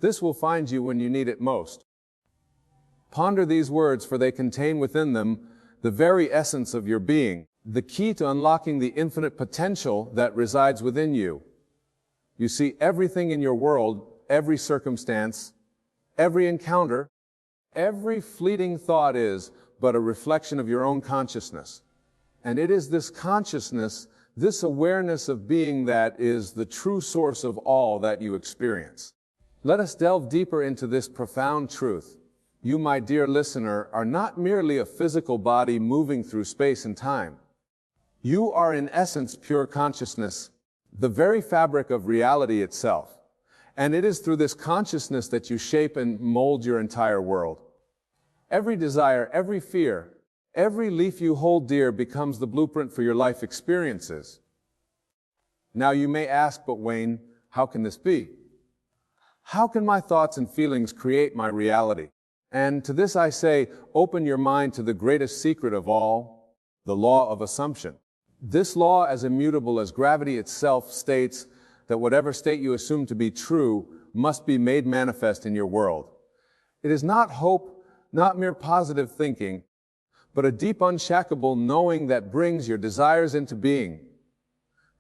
This will find you when you need it most. Ponder these words, for they contain within them the very essence of your being, the key to unlocking the infinite potential that resides within you. You see, everything in your world, every circumstance, every encounter, every fleeting thought is but a reflection of your own consciousness. And it is this consciousness, this awareness of being, that is the true source of all that you experience. Let us delve deeper into this profound truth. You, my dear listener, are not merely a physical body moving through space and time. You are in essence pure consciousness, the very fabric of reality itself. And it is through this consciousness that you shape and mold your entire world. Every desire, every fear, every leaf you hold dear becomes the blueprint for your life experiences. Now you may ask, but Wayne, how can this be? How can my thoughts and feelings create my reality? And to this I say, open your mind to the greatest secret of all, the law of assumption. This law, as immutable as gravity itself, states that whatever state you assume to be true must be made manifest in your world. It is not hope, not mere positive thinking, but a deep, unshakable knowing that brings your desires into being.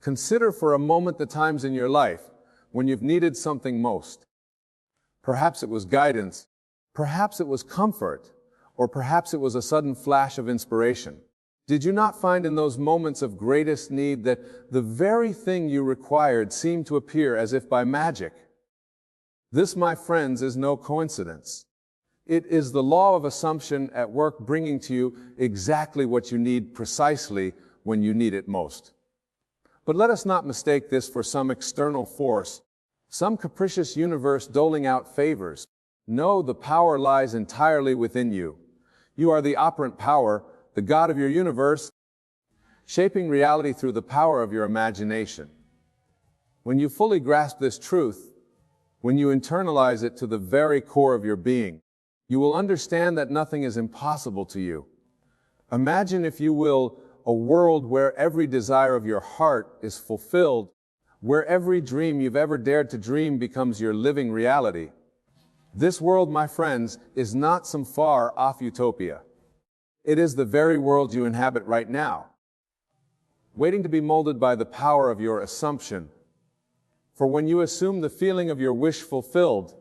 Consider for a moment the times in your life when you've needed something most. Perhaps it was guidance, perhaps it was comfort, or perhaps it was a sudden flash of inspiration. Did you not find in those moments of greatest need that the very thing you required seemed to appear as if by magic? This, my friends, is no coincidence. It is the law of assumption at work, bringing to you exactly what you need precisely when you need it most. But let us not mistake this for some external force, some capricious universe doling out favors. No, the power lies entirely within you. You are the operant power, the God of your universe, shaping reality through the power of your imagination. When you fully grasp this truth, when you internalize it to the very core of your being, you will understand that nothing is impossible to you. Imagine, if you will, a world where every desire of your heart is fulfilled, where every dream you've ever dared to dream becomes your living reality. This world, my friends, is not some far-off utopia. It is the very world you inhabit right now, waiting to be molded by the power of your assumption. For when you assume the feeling of your wish fulfilled,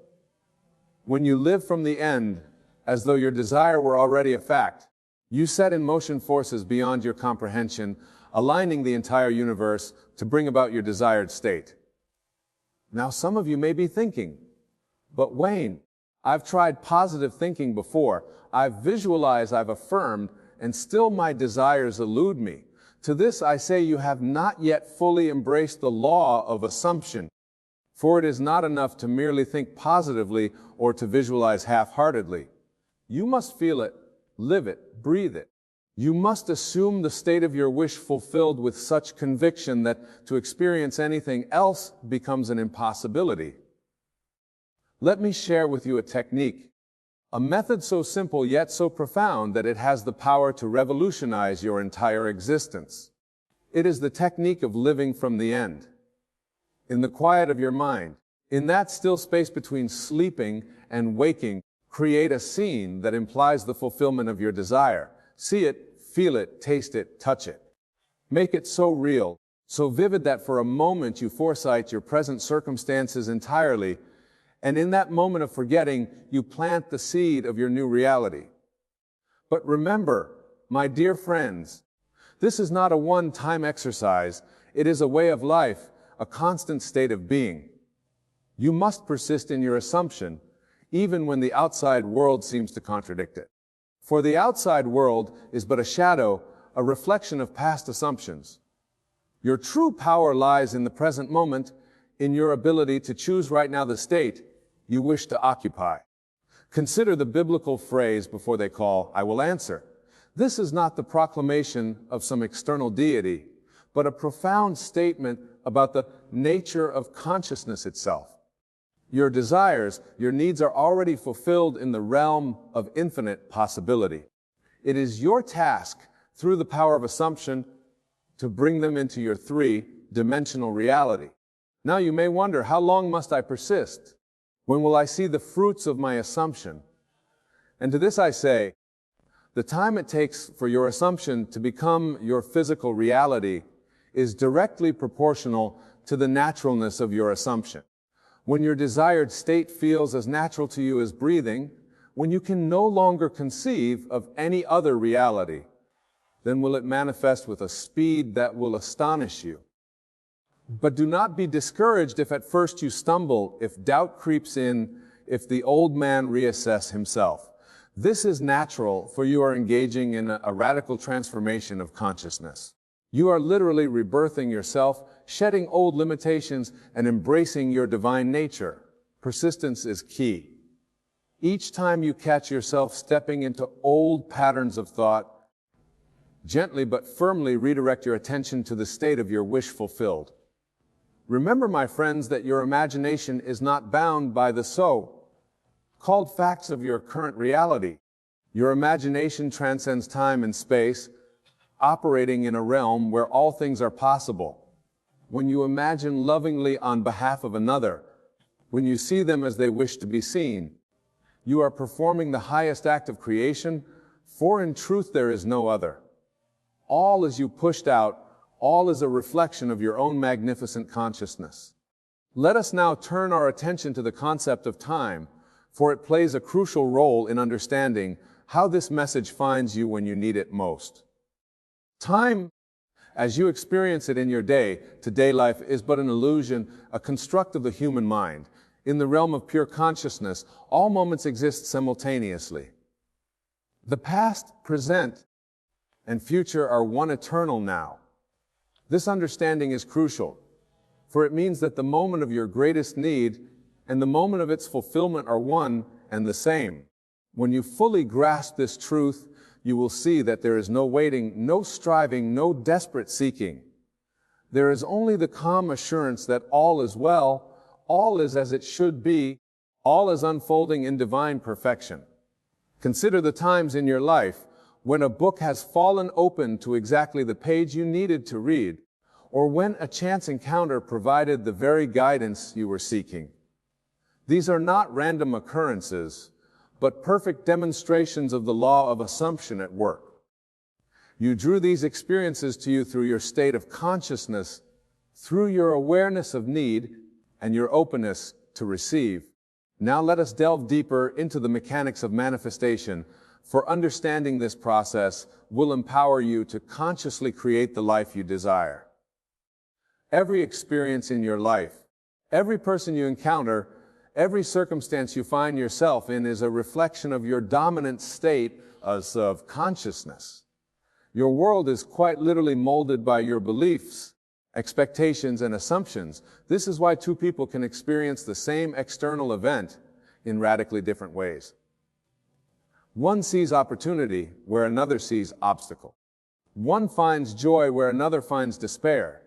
when you live from the end as though your desire were already a fact, you set in motion forces beyond your comprehension, aligning the entire universe to bring about your desired state. Now, some of you may be thinking, but Wayne, I've tried positive thinking before. I've visualized, I've affirmed, and still my desires elude me. To this I say, you have not yet fully embraced the law of assumption. For it is not enough to merely think positively or to visualize half-heartedly. You must feel it, live it, breathe it. You must assume the state of your wish fulfilled with such conviction that to experience anything else becomes an impossibility. Let me share with you a technique, a method so simple yet so profound that it has the power to revolutionize your entire existence. It is the technique of living from the end. In the quiet of your mind, in that still space between sleeping and waking, create a scene that implies the fulfillment of your desire. See it, feel it, taste it, touch it. Make it so real, so vivid that for a moment you foresight your present circumstances entirely, and in that moment of forgetting, you plant the seed of your new reality. But remember, my dear friends, this is not a one-time exercise. It is a way of life, a constant state of being. You must persist in your assumption, even when the outside world seems to contradict it. For the outside world is but a shadow, a reflection of past assumptions. Your true power lies in the present moment, in your ability to choose right now the state you wish to occupy. Consider the biblical phrase before they call, I will answer. This is not the proclamation of some external deity, but a profound statement about the nature of consciousness itself. Your desires, your needs are already fulfilled in the realm of infinite possibility. It is your task, through the power of assumption, to bring them into your three-dimensional reality. Now you may wonder, how long must I persist? When will I see the fruits of my assumption? And to this I say, the time it takes for your assumption to become your physical reality is directly proportional to the naturalness of your assumption. When your desired state feels as natural to you as breathing, when you can no longer conceive of any other reality, then will it manifest with a speed that will astonish you. But do not be discouraged if at first you stumble, if doubt creeps in, if the old man reassess himself. This is natural, for you are engaging in a radical transformation of consciousness. You are literally rebirthing yourself, shedding old limitations, and embracing your divine nature. Persistence is key. Each time you catch yourself stepping into old patterns of thought, gently but firmly redirect your attention to the state of your wish fulfilled. Remember, my friends, that your imagination is not bound by the so-called facts of your current reality. Your imagination transcends time and space, operating in a realm where all things are possible. When you imagine lovingly on behalf of another, when you see them as they wish to be seen, you are performing the highest act of creation, for in truth there is no other. All is you pushed out, all is a reflection of your own magnificent consciousness. Let us now turn our attention to the concept of time, for it plays a crucial role in understanding how this message finds you when you need it most. Time, as you experience it in your day-to-day life, is but an illusion, a construct of the human mind. In the realm of pure consciousness, all moments exist simultaneously. The past, present, and future are one eternal now. This understanding is crucial, for it means that the moment of your greatest need and the moment of its fulfillment are one and the same. When you fully grasp this truth, you will see that there is no waiting, no striving, no desperate seeking. There is only the calm assurance that all is well, all is as it should be, all is unfolding in divine perfection. Consider the times in your life when a book has fallen open to exactly the page you needed to read, or when a chance encounter provided the very guidance you were seeking. These are not random occurrences, but perfect demonstrations of the law of assumption at work. You drew these experiences to you through your state of consciousness, through your awareness of need, and your openness to receive. Now let us delve deeper into the mechanics of manifestation, for understanding this process will empower you to consciously create the life you desire. Every experience in your life, every person you encounter, every circumstance you find yourself in is a reflection of your dominant state of consciousness. Your world is quite literally molded by your beliefs, expectations, and assumptions. This is why two people can experience the same external event in radically different ways. One sees opportunity where another sees obstacle. One finds joy where another finds despair.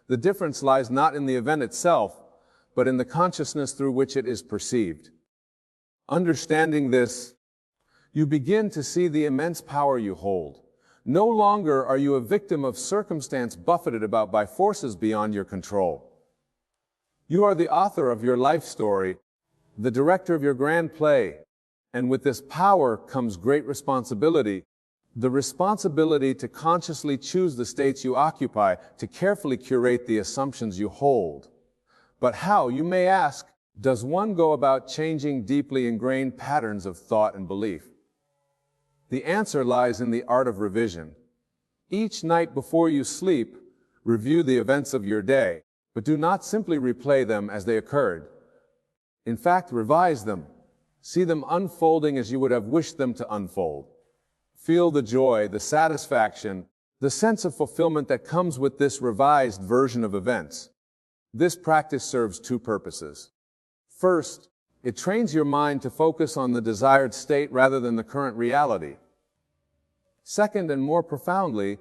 The difference lies not in the event itself, but in the consciousness through which it is perceived. Understanding this, you begin to see the immense power you hold. No longer are you a victim of circumstance buffeted about by forces beyond your control. You are the author of your life story, the director of your grand play, and with this power comes great responsibility. The responsibility to consciously choose the states you occupy, to carefully curate the assumptions you hold. But how, you may ask, does one go about changing deeply ingrained patterns of thought and belief? The answer lies in the art of revision. Each night before you sleep, review the events of your day, but do not simply replay them as they occurred. In fact, revise them. See them unfolding as you would have wished them to unfold. Feel the joy, the satisfaction, the sense of fulfillment that comes with this revised version of events. This practice serves two purposes. First, it trains your mind to focus on the desired state rather than the current reality. Second, and more profoundly,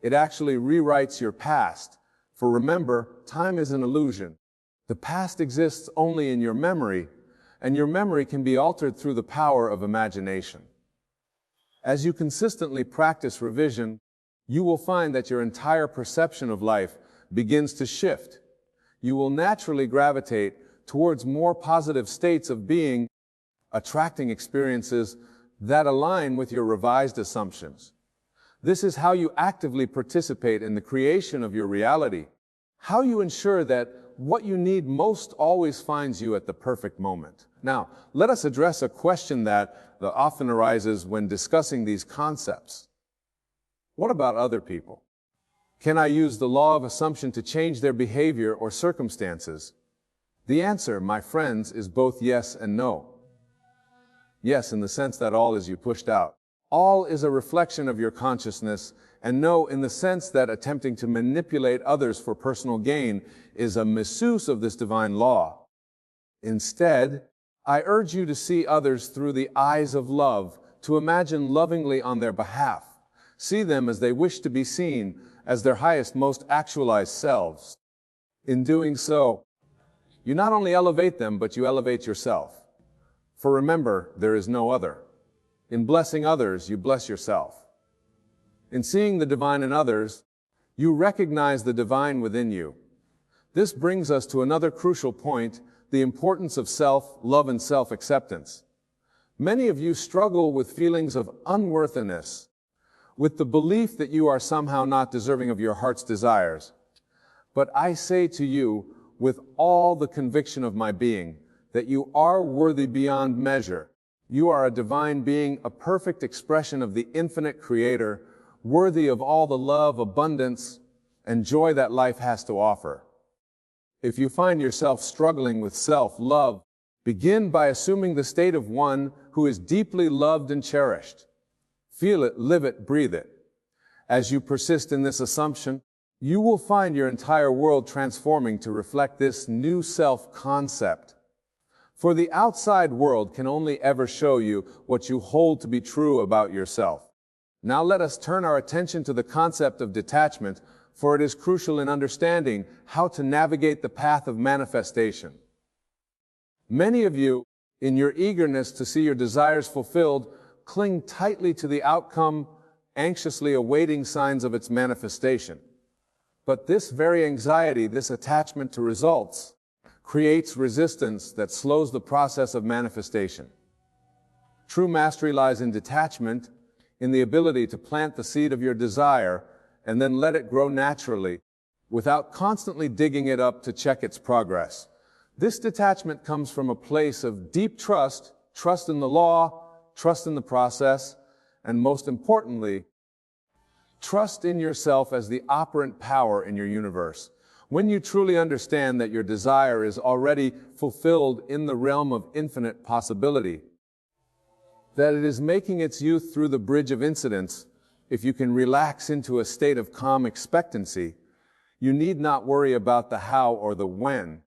it actually rewrites your past. For remember, time is an illusion. The past exists only in your memory, and your memory can be altered through the power of imagination. As you consistently practice revision, you will find that your entire perception of life begins to shift. You will naturally gravitate towards more positive states of being, attracting experiences that align with your revised assumptions. This is how you actively participate in the creation of your reality, how you ensure that what you need most always finds you at the perfect moment. Now, let us address a question that often arises when discussing these concepts. What about other people? Can I use the law of assumption to change their behavior or circumstances? The answer, my friends, is both yes and no. Yes, in the sense that all is you pushed out. All is a reflection of your consciousness, and no, in the sense that attempting to manipulate others for personal gain is a misuse of this divine law. Instead, I urge you to see others through the eyes of love, to imagine lovingly on their behalf. See them as they wish to be seen, as their highest, most actualized selves. In doing so, you not only elevate them, but you elevate yourself. For remember, there is no other. In blessing others, you bless yourself. In seeing the divine in others, you recognize the divine within you. This brings us to another crucial point, the importance of self-love and self-acceptance. Many of you struggle with feelings of unworthiness, with the belief that you are somehow not deserving of your heart's desires. But I say to you, with all the conviction of my being, that you are worthy beyond measure. You are a divine being, a perfect expression of the infinite Creator, worthy of all the love, abundance, and joy that life has to offer. If you find yourself struggling with self-love, begin by assuming the state of one who is deeply loved and cherished. Feel it, live it, breathe it. As you persist in this assumption, you will find your entire world transforming to reflect this new self-concept. For the outside world can only ever show you what you hold to be true about yourself. Now let us turn our attention to the concept of detachment, for it is crucial in understanding how to navigate the path of manifestation. Many of you, in your eagerness to see your desires fulfilled, cling tightly to the outcome, anxiously awaiting signs of its manifestation. But this very anxiety, this attachment to results, creates resistance that slows the process of manifestation. True mastery lies in detachment, in the ability to plant the seed of your desire and then let it grow naturally, without constantly digging it up to check its progress. This detachment comes from a place of deep trust, trust in the law, trust in the process, and most importantly, trust in yourself as the operant power in your universe. When you truly understand that your desire is already fulfilled in the realm of infinite possibility, that it is making its youth through the bridge of incidents, if you can relax into a state of calm expectancy, you need not worry about the how or the when.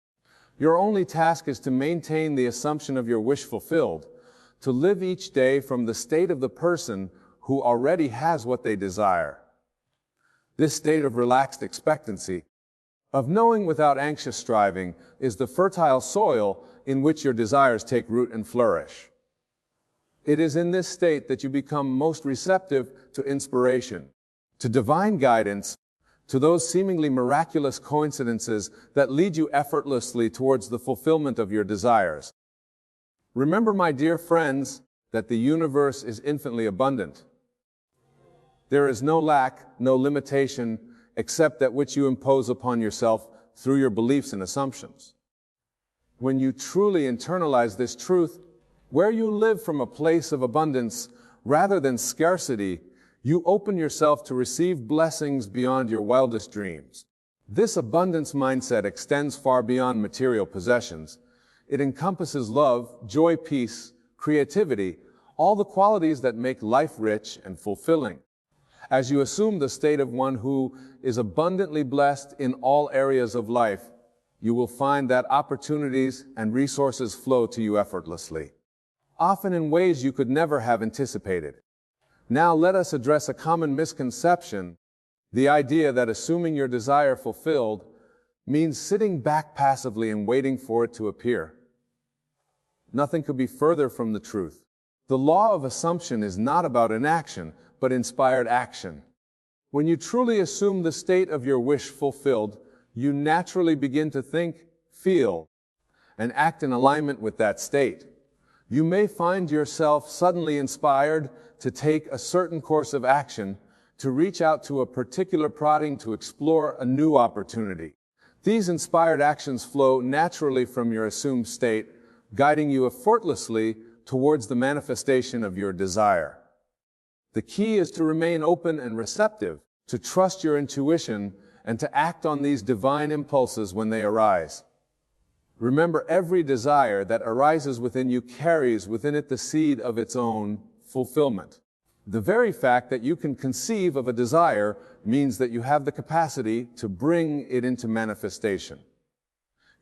Your only task is to maintain the assumption of your wish fulfilled, to live each day from the state of the person who already has what they desire. This state of relaxed expectancy, of knowing without anxious striving, is the fertile soil in which your desires take root and flourish. It is in this state that you become most receptive to inspiration, to divine guidance, to those seemingly miraculous coincidences that lead you effortlessly towards the fulfillment of your desires. Remember, my dear friends, that the universe is infinitely abundant. There is no lack, no limitation, except that which you impose upon yourself through your beliefs and assumptions. When you truly internalize this truth, where you live from a place of abundance rather than scarcity, you open yourself to receive blessings beyond your wildest dreams. This abundance mindset extends far beyond material possessions. It encompasses love, joy, peace, creativity, all the qualities that make life rich and fulfilling. As you assume the state of one who is abundantly blessed in all areas of life, you will find that opportunities and resources flow to you effortlessly, often in ways you could never have anticipated. Now let us address a common misconception, the idea that assuming your desire fulfilled means sitting back passively and waiting for it to appear. Nothing could be further from the truth. The law of assumption is not about inaction, but inspired action. When you truly assume the state of your wish fulfilled, you naturally begin to think, feel, and act in alignment with that state. You may find yourself suddenly inspired to take a certain course of action, to reach out to a particular prodding, to explore a new opportunity. These inspired actions flow naturally from your assumed state, guiding you effortlessly towards the manifestation of your desire. The key is to remain open and receptive, to trust your intuition, and to act on these divine impulses when they arise. Remember, every desire that arises within you carries within it the seed of its own fulfillment. The very fact that you can conceive of a desire means that you have the capacity to bring it into manifestation.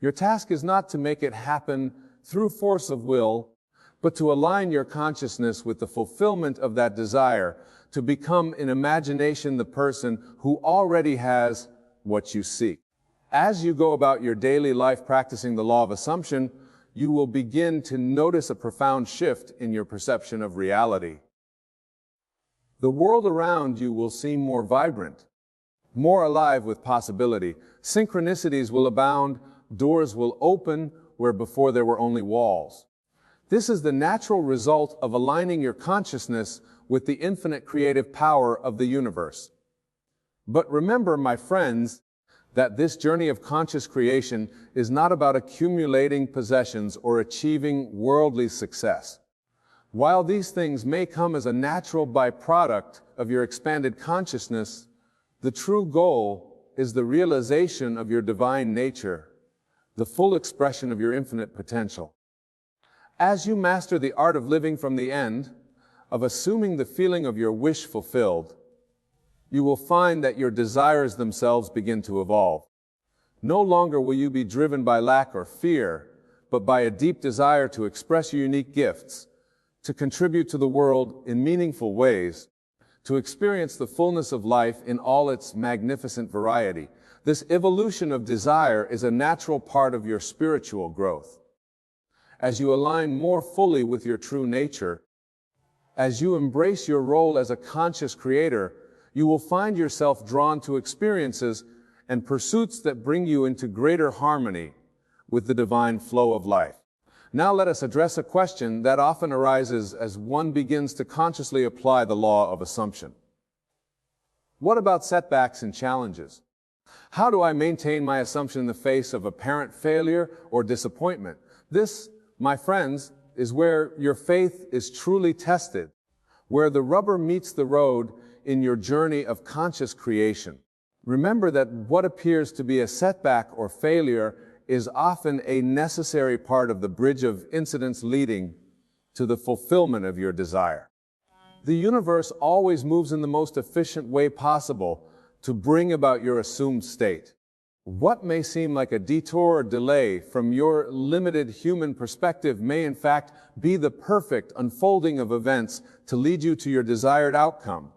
Your task is not to make it happen through force of will, but to align your consciousness with the fulfillment of that desire, to become in imagination the person who already has what you seek. As you go about your daily life practicing the law of assumption, you will begin to notice a profound shift in your perception of reality. The world around you will seem more vibrant, more alive with possibility. Synchronicities will abound, doors will open where before there were only walls. This is the natural result of aligning your consciousness with the infinite creative power of the universe. But remember, my friends, that this journey of conscious creation is not about accumulating possessions or achieving worldly success. While these things may come as a natural byproduct of your expanded consciousness, the true goal is the realization of your divine nature, the full expression of your infinite potential. As you master the art of living from the end, of assuming the feeling of your wish fulfilled, you will find that your desires themselves begin to evolve. No longer will you be driven by lack or fear, but by a deep desire to express your unique gifts, to contribute to the world in meaningful ways, to experience the fullness of life in all its magnificent variety. This evolution of desire is a natural part of your spiritual growth. As you align more fully with your true nature, as you embrace your role as a conscious creator, you will find yourself drawn to experiences and pursuits that bring you into greater harmony with the divine flow of life. Now let us address a question that often arises as one begins to consciously apply the law of assumption. What about setbacks and challenges? How do I maintain my assumption in the face of apparent failure or disappointment? This, my friends, is where your faith is truly tested, where the rubber meets the road in your journey of conscious creation. Remember that what appears to be a setback or failure is often a necessary part of the bridge of incidents leading to the fulfillment of your desire. The universe always moves in the most efficient way possible to bring about your assumed state. What may seem like a detour or delay from your limited human perspective may in fact be the perfect unfolding of events to lead you to your desired outcome.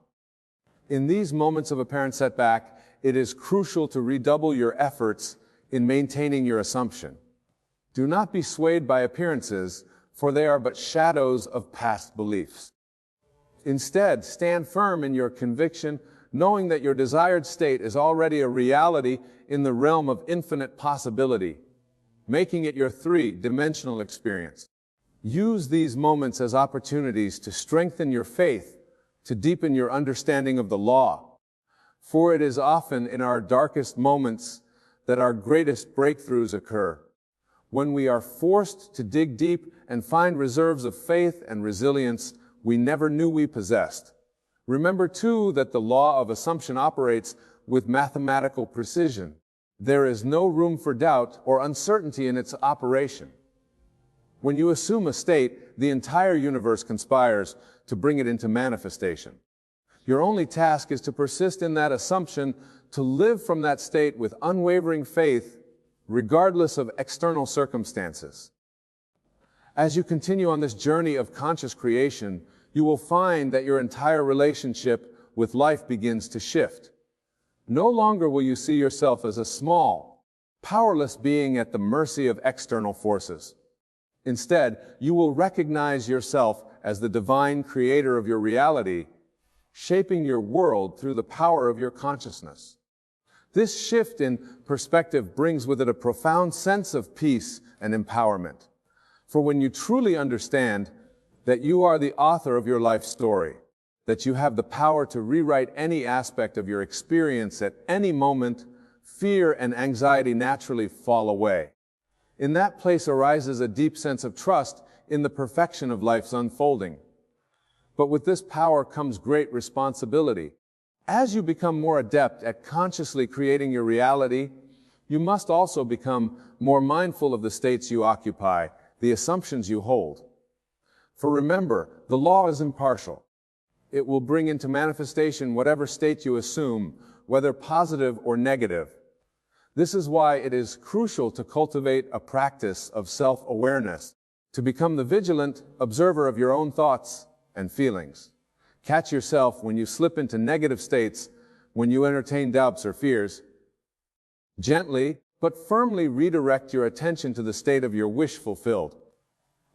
In these moments of apparent setback, it is crucial to redouble your efforts in maintaining your assumption. Do not be swayed by appearances, for they are but shadows of past beliefs. Instead, stand firm in your conviction, knowing that your desired state is already a reality in the realm of infinite possibility, making it your three-dimensional experience. Use these moments as opportunities to strengthen your faith, to deepen your understanding of the law. For it is often in our darkest moments that our greatest breakthroughs occur, when we are forced to dig deep and find reserves of faith and resilience we never knew we possessed. Remember, too, that the law of assumption operates with mathematical precision. There is no room for doubt or uncertainty in its operation. When you assume a state, the entire universe conspires to bring it into manifestation. Your only task is to persist in that assumption, to live from that state with unwavering faith, regardless of external circumstances. As you continue on this journey of conscious creation, you will find that your entire relationship with life begins to shift. No longer will you see yourself as a small, powerless being at the mercy of external forces. Instead, you will recognize yourself as the divine creator of your reality, shaping your world through the power of your consciousness. This shift in perspective brings with it a profound sense of peace and empowerment. For when you truly understand that you are the author of your life story, that you have the power to rewrite any aspect of your experience at any moment, fear and anxiety naturally fall away. In that place arises a deep sense of trust in the perfection of life's unfolding. But with this power comes great responsibility. As you become more adept at consciously creating your reality, you must also become more mindful of the states you occupy, the assumptions you hold. For remember, the law is impartial. It will bring into manifestation whatever state you assume, whether positive or negative. This is why it is crucial to cultivate a practice of self-awareness, to become the vigilant observer of your own thoughts and feelings. Catch yourself when you slip into negative states, when you entertain doubts or fears. Gently, but firmly redirect your attention to the state of your wish fulfilled.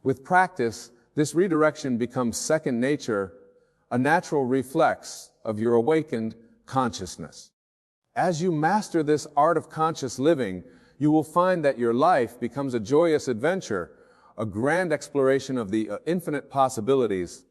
With practice, this redirection becomes second nature, a natural reflex of your awakened consciousness. As you master this art of conscious living, you will find that your life becomes a joyous adventure, a grand exploration of the infinite possibilities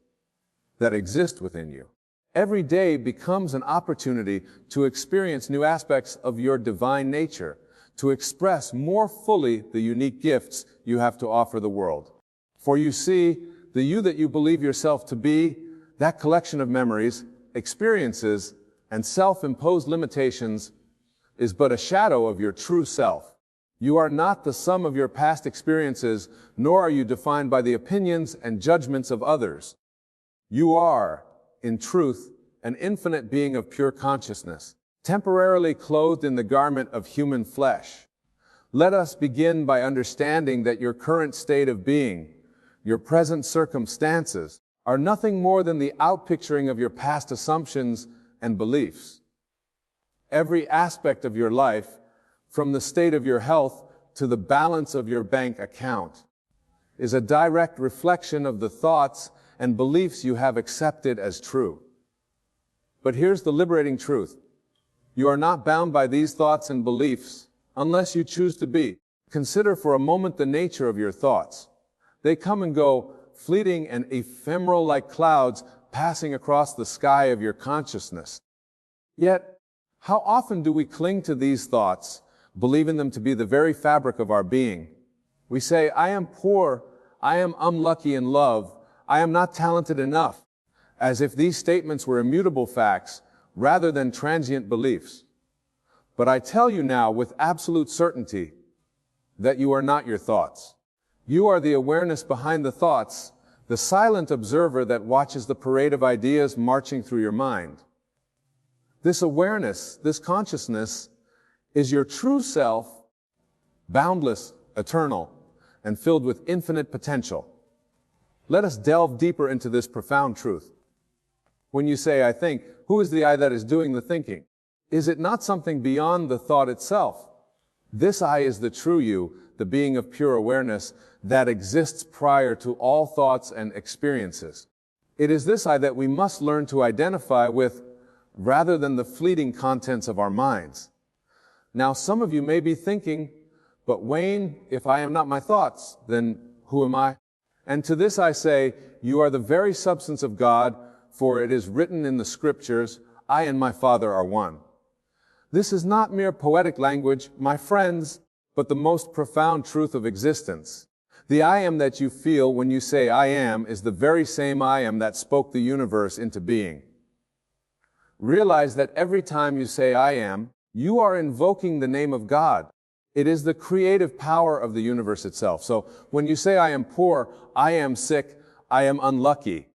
that exist within you. Every day becomes an opportunity to experience new aspects of your divine nature, to express more fully the unique gifts you have to offer the world. For you see, the you that you believe yourself to be, that collection of memories, experiences, and self-imposed limitations is but a shadow of your true self. You are not the sum of your past experiences, nor are you defined by the opinions and judgments of others. You are, in truth, an infinite being of pure consciousness, temporarily clothed in the garment of human flesh. Let us begin by understanding that your current state of being, your present circumstances, are nothing more than the outpicturing of your past assumptions and beliefs. Every aspect of your life, from the state of your health to the balance of your bank account, is a direct reflection of the thoughts and beliefs you have accepted as true. But here's the liberating truth. You are not bound by these thoughts and beliefs unless you choose to be. Consider for a moment the nature of your thoughts. They come and go, fleeting and ephemeral like clouds passing across the sky of your consciousness. Yet, how often do we cling to these thoughts, believing them to be the very fabric of our being? We say, I am poor, I am unlucky in love, I am not talented enough, as if these statements were immutable facts rather than transient beliefs. But I tell you now with absolute certainty that you are not your thoughts. You are the awareness behind the thoughts, the silent observer that watches the parade of ideas marching through your mind. This awareness, this consciousness, is your true self, boundless, eternal, and filled with infinite potential. Let us delve deeper into this profound truth. When you say, I think, who is the I that is doing the thinking? Is it not something beyond the thought itself? This I is the true you, the being of pure awareness that exists prior to all thoughts and experiences. It is this I that we must learn to identify with rather than the fleeting contents of our minds. Now, some of you may be thinking, but Wayne, if I am not my thoughts, then who am I? And to this I say, you are the very substance of God, for it is written in the scriptures, I and my Father are one. This is not mere poetic language, my friends, but the most profound truth of existence. The I am that you feel when you say I am is the very same I am that spoke the universe into being. Realize that every time you say I am, you are invoking the name of God. It is the creative power of the universe itself. So when you say I am poor, I am sick, I am unlucky,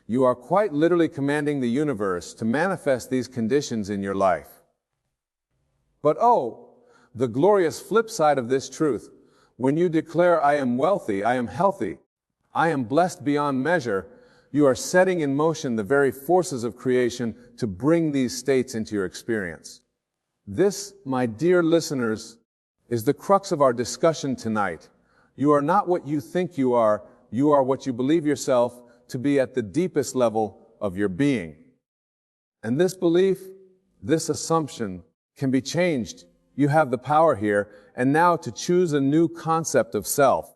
you are quite literally commanding the universe to manifest these conditions in your life. But oh, the glorious flip side of this truth, when you declare I am wealthy, I am healthy, I am blessed beyond measure, you are setting in motion the very forces of creation to bring these states into your experience. This, my dear listeners, is the crux of our discussion tonight. You are not what you think you are what you believe yourself to be at the deepest level of your being. And this belief, this assumption, can be changed. You have the power here, and now to choose a new concept of self,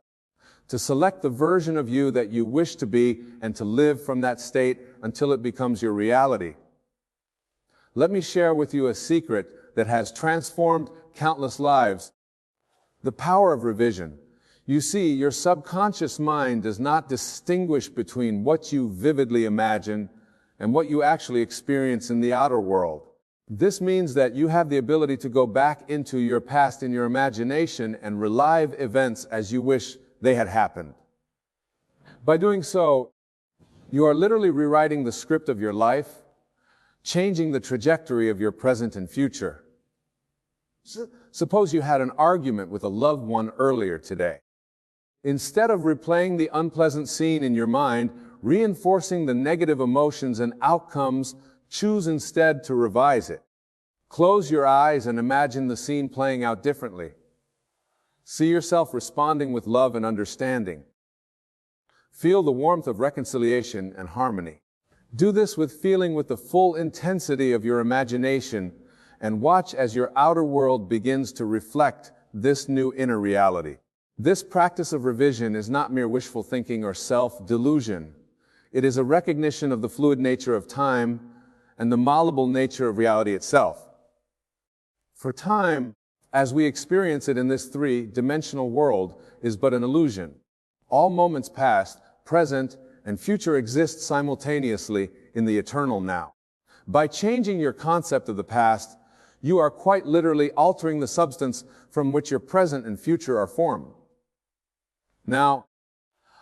to select the version of you that you wish to be, and to live from that state until it becomes your reality. Let me share with you a secret that has transformed countless lives. The power of revision. You see, your subconscious mind does not distinguish between what you vividly imagine and what you actually experience in the outer world. This means that you have the ability to go back into your past in your imagination and relive events as you wish they had happened. By doing so, you are literally rewriting the script of your life, changing the trajectory of your present and future. Suppose you had an argument with a loved one earlier today. Instead of replaying the unpleasant scene in your mind, reinforcing the negative emotions and outcomes, choose instead to revise it. Close your eyes and imagine the scene playing out differently. See yourself responding with love and understanding. Feel the warmth of reconciliation and harmony. Do this with the full intensity of your imagination, and watch as your outer world begins to reflect this new inner reality. This practice of revision is not mere wishful thinking or self-delusion. It is a recognition of the fluid nature of time and the malleable nature of reality itself. For time, as we experience it in this three-dimensional world, is but an illusion. All moments past, present, and future exist simultaneously in the eternal now. By changing your concept of the past, you are quite literally altering the substance from which your present and future are formed. Now,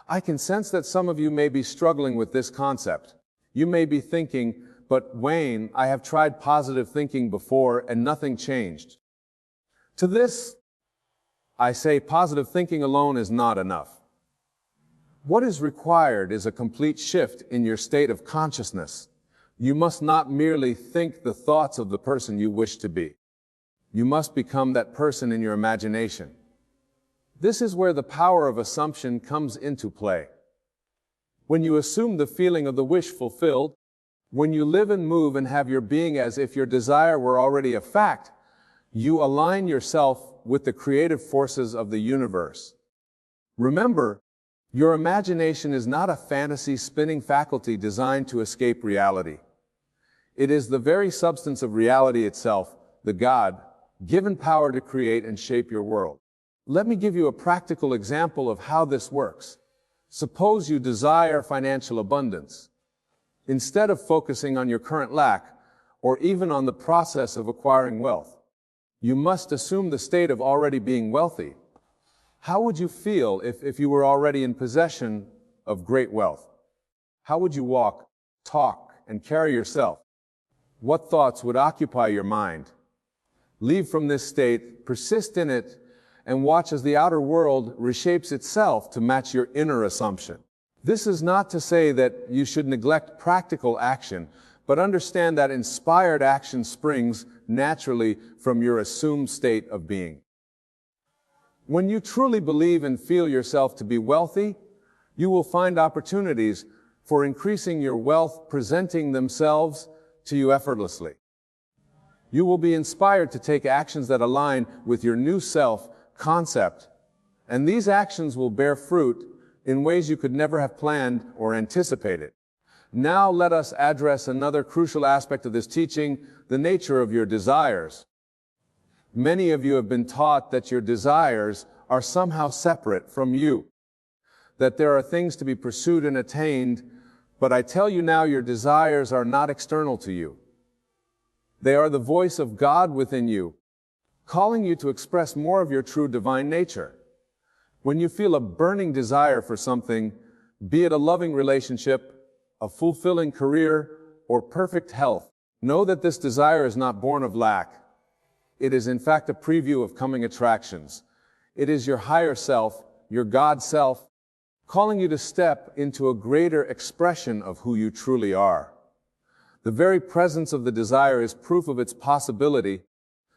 I can sense that some of you may be struggling with this concept. You may be thinking, but Wayne, I have tried positive thinking before and nothing changed. To this, I say positive thinking alone is not enough. What is required is a complete shift in your state of consciousness. You must not merely think the thoughts of the person you wish to be. You must become that person in your imagination. This is where the power of assumption comes into play. When you assume the feeling of the wish fulfilled, when you live and move and have your being as if your desire were already a fact, you align yourself with the creative forces of the universe. Remember, your imagination is not a fantasy spinning faculty designed to escape reality. It is the very substance of reality itself, the God-given power to create and shape your world. Let me give you a practical example of how this works. Suppose you desire financial abundance. Instead of focusing on your current lack, or even on the process of acquiring wealth, you must assume the state of already being wealthy. How would you feel if you were already in possession of great wealth? How would you walk, talk, and carry yourself? What thoughts would occupy your mind? Leave from this state, persist in it, and watch as the outer world reshapes itself to match your inner assumption. This is not to say that you should neglect practical action, but understand that inspired action springs naturally from your assumed state of being. When you truly believe and feel yourself to be wealthy, you will find opportunities for increasing your wealth presenting themselves to you effortlessly. You will be inspired to take actions that align with your new self-concept, and these actions will bear fruit in ways you could never have planned or anticipated. Now let us address another crucial aspect of this teaching, the nature of your desires. Many of you have been taught that your desires are somehow separate from you, that there are things to be pursued and attained, but I tell you now your desires are not external to you. They are the voice of God within you, calling you to express more of your true divine nature. When you feel a burning desire for something, be it a loving relationship, a fulfilling career, or perfect health, know that this desire is not born of lack. It is in fact a preview of coming attractions. It is your higher self, your God self, calling you to step into a greater expression of who you truly are. The very presence of the desire is proof of its possibility,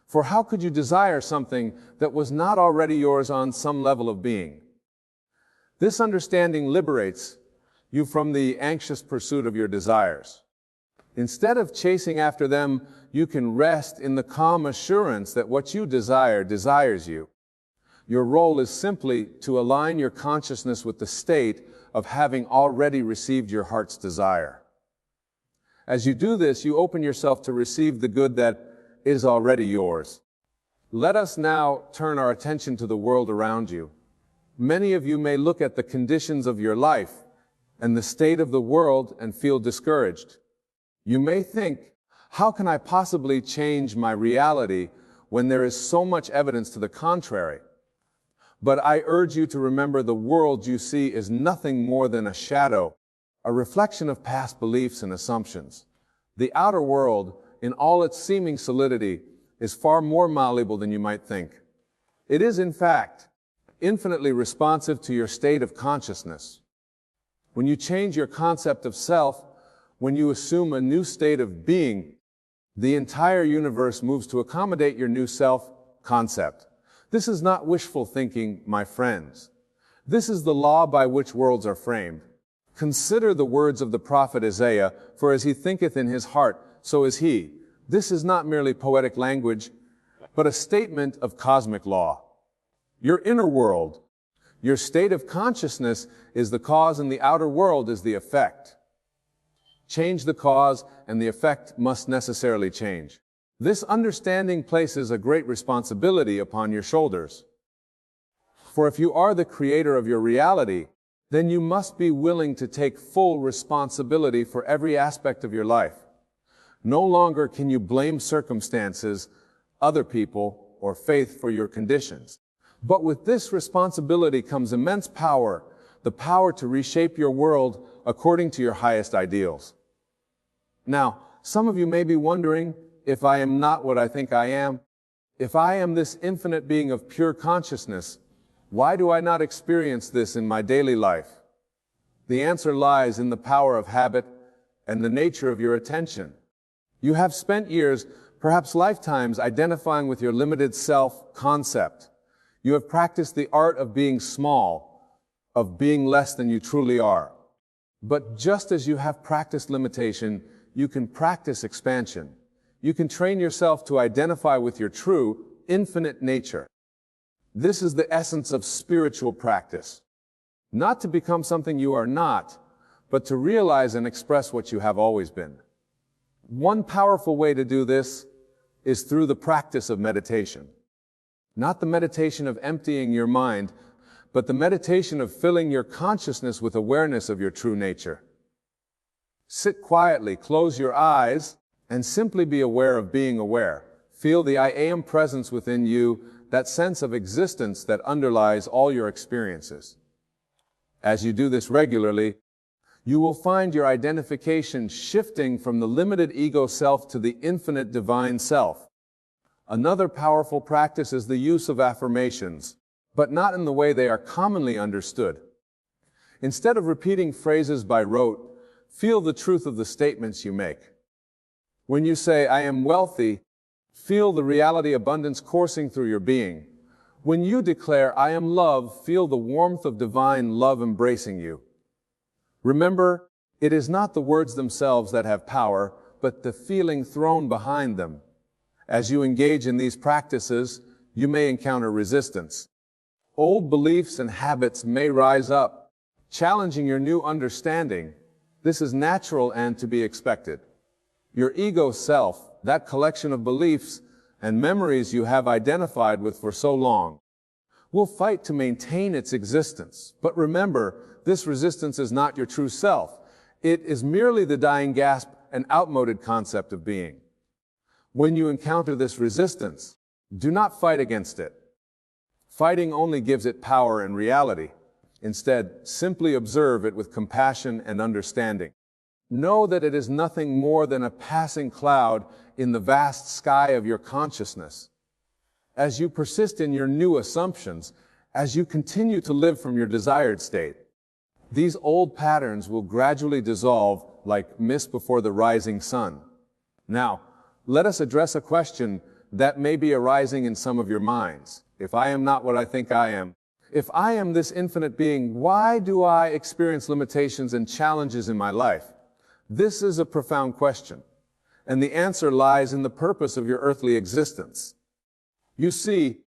for how could you desire something that was not already yours on some level of being? This understanding liberates you from the anxious pursuit of your desires. Instead of chasing after them, you can rest in the calm assurance that what you desire desires you. Your role is simply to align your consciousness with the state of having already received your heart's desire. As you do this, you open yourself to receive the good that is already yours. Let us now turn our attention to the world around you. Many of you may look at the conditions of your life and the state of the world and feel discouraged. You may think, how can I possibly change my reality when there is so much evidence to the contrary? But I urge you to remember the world you see is nothing more than a shadow, a reflection of past beliefs and assumptions. The outer world, in all its seeming solidity, is far more malleable than you might think. It is, in fact, infinitely responsive to your state of consciousness. When you change your concept of self, when you assume a new state of being, the entire universe moves to accommodate your new self-concept. This is not wishful thinking, my friends. This is the law by which worlds are framed. Consider the words of the prophet Isaiah, for as he thinketh in his heart, so is he. This is not merely poetic language, but a statement of cosmic law. Your inner world, your state of consciousness is the cause and the outer world is the effect. Change the cause and the effect must necessarily change. This understanding places a great responsibility upon your shoulders. For if you are the creator of your reality, then you must be willing to take full responsibility for every aspect of your life. No longer can you blame circumstances, other people, or faith for your conditions. But with this responsibility comes immense power, the power to reshape your world according to your highest ideals. Now, some of you may be wondering, if I am not what I think I am, if I am this infinite being of pure consciousness, why do I not experience this in my daily life? The answer lies in the power of habit and the nature of your attention. You have spent years, perhaps lifetimes, identifying with your limited self-concept. You have practiced the art of being small, of being less than you truly are. But just as you have practiced limitation, you can practice expansion. You can train yourself to identify with your true, infinite nature. This is the essence of spiritual practice. Not to become something you are not, but to realize and express what you have always been. One powerful way to do this is through the practice of meditation. Not the meditation of emptying your mind, but the meditation of filling your consciousness with awareness of your true nature. Sit quietly, close your eyes, and simply be aware of being aware. Feel the I am presence within you, that sense of existence that underlies all your experiences. As you do this regularly, you will find your identification shifting from the limited ego self to the infinite divine self. Another powerful practice is the use of affirmations, but not in the way they are commonly understood. Instead of repeating phrases by rote, feel the truth of the statements you make. When you say, I am wealthy, feel the reality abundance coursing through your being. When you declare, I am love, feel the warmth of divine love embracing you. Remember, it is not the words themselves that have power, but the feeling thrown behind them. As you engage in these practices, you may encounter resistance. Old beliefs and habits may rise up, challenging your new understanding. This is natural and to be expected. Your ego self, that collection of beliefs and memories you have identified with for so long, will fight to maintain its existence. But remember, this resistance is not your true self. It is merely the dying gasp and outmoded concept of being. When you encounter this resistance, do not fight against it. Fighting only gives it power and reality. Instead, simply observe it with compassion and understanding. Know that it is nothing more than a passing cloud in the vast sky of your consciousness. As you persist in your new assumptions, as you continue to live from your desired state, these old patterns will gradually dissolve like mist before the rising sun. Now, let us address a question that may be arising in some of your minds. If I am not what I think I am, if I am this infinite being, why do I experience limitations and challenges in my life? This is a profound question. and the answer lies in the purpose of your earthly existence. You see,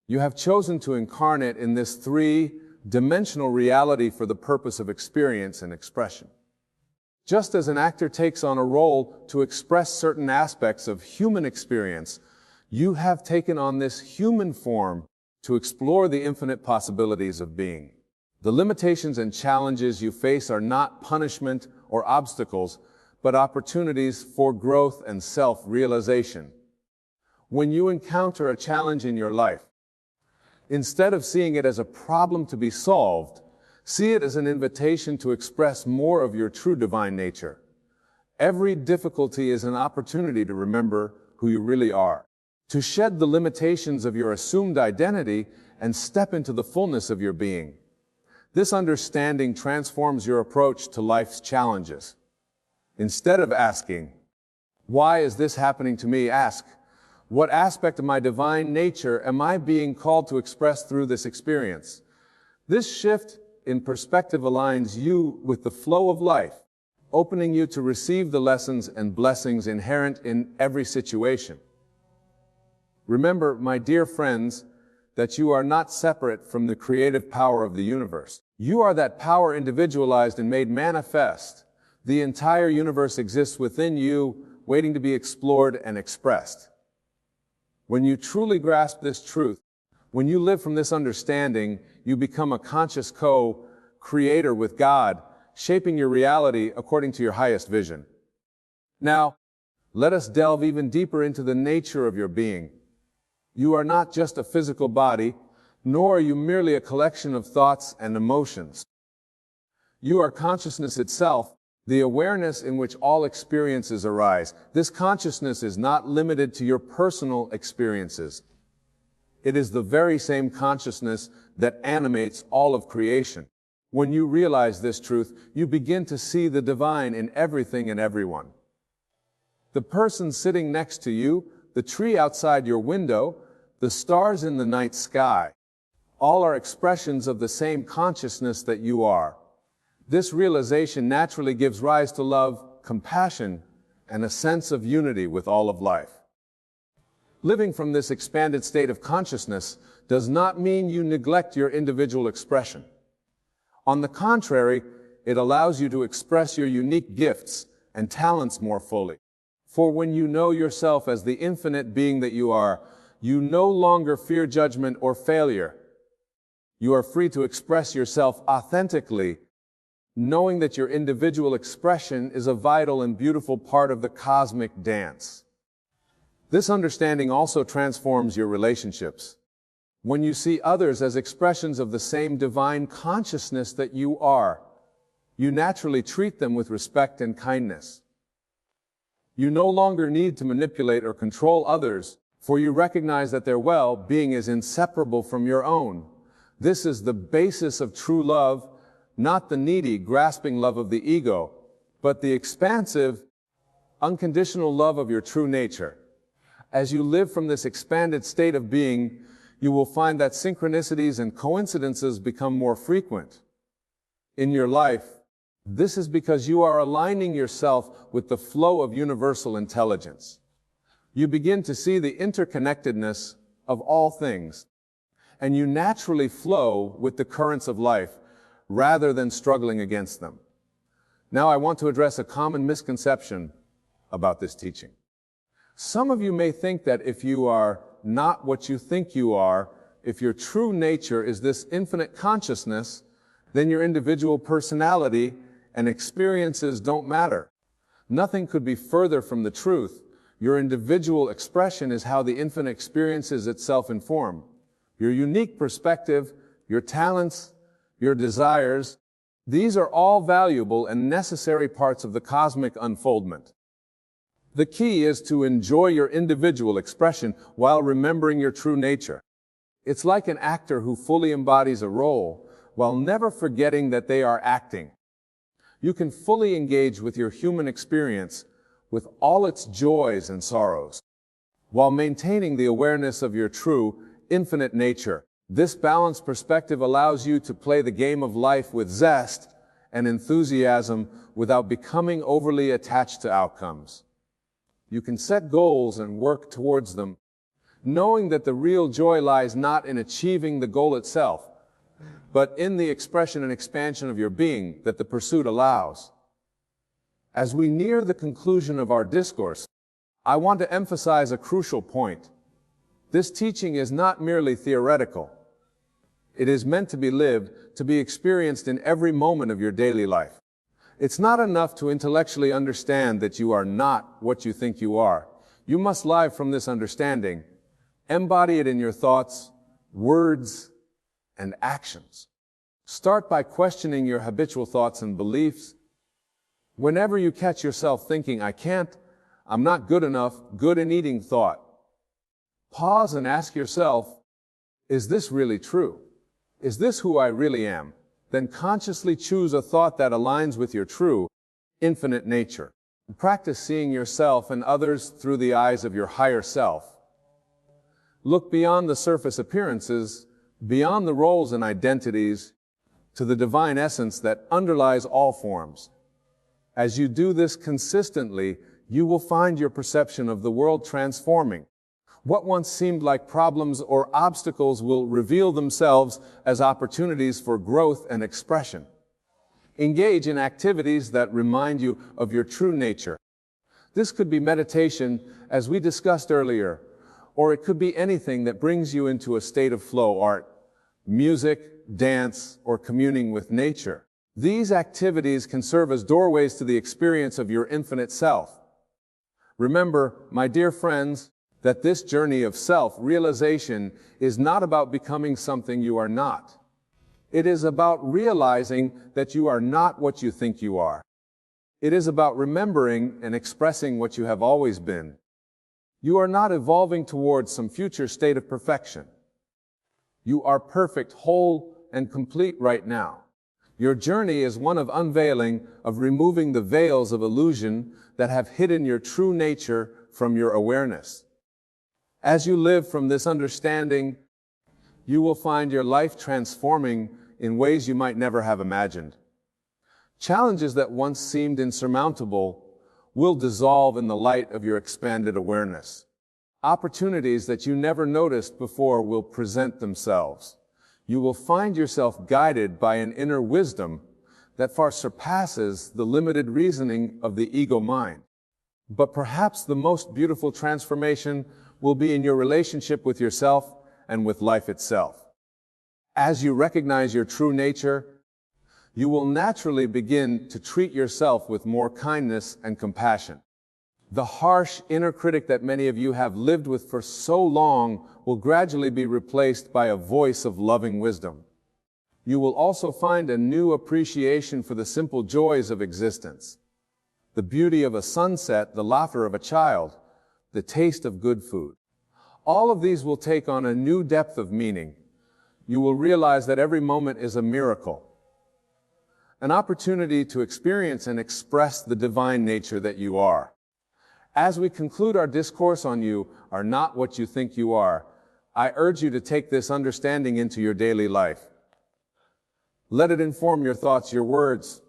you have chosen to incarnate in this three-dimensional reality for the purpose of experience and expression. Just as an actor takes on a role to express certain aspects of human experience, you have taken on this human form to explore the infinite possibilities of being. The limitations and challenges you face are not punishment or obstacles, but opportunities for growth and self-realization. When you encounter a challenge in your life, instead of seeing it as a problem to be solved, see it as an invitation to express more of your true divine nature. Every difficulty is an opportunity to remember who you really are, to shed the limitations of your assumed identity and step into the fullness of your being. This understanding transforms your approach to life's challenges. Instead of asking, "Why is this happening to me?" ask, "What aspect of my divine nature am I being called to express through this experience?" This shift in perspective aligns you with the flow of life, opening you to receive the lessons and blessings inherent in every situation. Remember, my dear friends, that you are not separate from the creative power of the universe. You are that power individualized and made manifest. The entire universe exists within you, waiting to be explored and expressed. When you truly grasp this truth, when you live from this understanding, you become a conscious co-creator with God, shaping your reality according to your highest vision. Now, let us delve even deeper into the nature of your being. You are not just a physical body, nor are you merely a collection of thoughts and emotions. You are consciousness itself, the awareness in which all experiences arise. This consciousness is not limited to your personal experiences. It is the very same consciousness that animates all of creation. When you realize this truth, you begin to see the divine in everything and everyone. The person sitting next to you, the tree outside your window, the stars in the night sky, all are expressions of the same consciousness that you are. This realization naturally gives rise to love, compassion, and a sense of unity with all of life. Living from this expanded state of consciousness does not mean you neglect your individual expression. On the contrary, it allows you to express your unique gifts and talents more fully. For when you know yourself as the infinite being that you are, you no longer fear judgment or failure. You are free to express yourself authentically, knowing that your individual expression is a vital and beautiful part of the cosmic dance. This understanding also transforms your relationships. When you see others as expressions of the same divine consciousness that you are, you naturally treat them with respect and kindness. You no longer need to manipulate or control others, for you recognize that their well-being is inseparable from your own. This is the basis of true love, not the needy, grasping love of the ego, but the expansive, unconditional love of your true nature. As you live from this expanded state of being, you will find that synchronicities and coincidences become more frequent in your life. This is because you are aligning yourself with the flow of universal intelligence. You begin to see the interconnectedness of all things, and you naturally flow with the currents of life rather than struggling against them. Now I want to address a common misconception about this teaching. Some of you may think that if you are not what you think you are, if your true nature is this infinite consciousness, then your individual personality and experiences don't matter. Nothing could be further from the truth. Your individual expression is how the infinite experiences itself inform. Your unique perspective, your talents, your desires, these are all valuable and necessary parts of the cosmic unfoldment. The key is to enjoy your individual expression while remembering your true nature. It's like an actor who fully embodies a role while never forgetting that they are acting. You can fully engage with your human experience with all its joys and sorrows, while maintaining the awareness of your true, infinite nature. This balanced perspective allows you to play the game of life with zest and enthusiasm without becoming overly attached to outcomes. You can set goals and work towards them, knowing that the real joy lies not in achieving the goal itself, but in the expression and expansion of your being that the pursuit allows. As we near the conclusion of our discourse, I want to emphasize a crucial point. This teaching is not merely theoretical. It is meant to be lived, to be experienced in every moment of your daily life. It's not enough to intellectually understand that you are not what you think you are. You must live from this understanding, embody it in your thoughts, words, and actions. Start by questioning your habitual thoughts and beliefs. Whenever you catch yourself thinking, "I can't," "I'm not good enough," good and eating thought, pause and ask yourself, is this really true? Is this who I really am? Then consciously choose a thought that aligns with your true, infinite nature. Practice seeing yourself and others through the eyes of your higher self. Look beyond the surface appearances, beyond the roles and identities, to the divine essence that underlies all forms. As you do this consistently, you will find your perception of the world transforming. What once seemed like problems or obstacles will reveal themselves as opportunities for growth and expression. Engage in activities that remind you of your true nature. This could be meditation, as we discussed earlier, or it could be anything that brings you into a state of flow: art, music, dance, or communing with nature. These activities can serve as doorways to the experience of your infinite self. Remember, my dear friends, that this journey of self-realization is not about becoming something you are not. It is about realizing that you are not what you think you are. It is about remembering and expressing what you have always been. You are not evolving towards some future state of perfection. You are perfect, whole, and complete right now. Your journey is one of unveiling, of removing the veils of illusion that have hidden your true nature from your awareness. As you live from this understanding, you will find your life transforming in ways you might never have imagined. Challenges that once seemed insurmountable will dissolve in the light of your expanded awareness. Opportunities that you never noticed before will present themselves. You will find yourself guided by an inner wisdom that far surpasses the limited reasoning of the ego mind. But perhaps the most beautiful transformation will be in your relationship with yourself and with life itself. As you recognize your true nature, you will naturally begin to treat yourself with more kindness and compassion. The harsh inner critic that many of you have lived with for so long will gradually be replaced by a voice of loving wisdom. You will also find a new appreciation for the simple joys of existence. The beauty of a sunset, the laughter of a child, the taste of good food. All of these will take on a new depth of meaning. You will realize that every moment is a miracle, an opportunity to experience and express the divine nature that you are. As we conclude our discourse on "You are not what you think you are," I urge you to take this understanding into your daily life. Let it inform your thoughts, your words,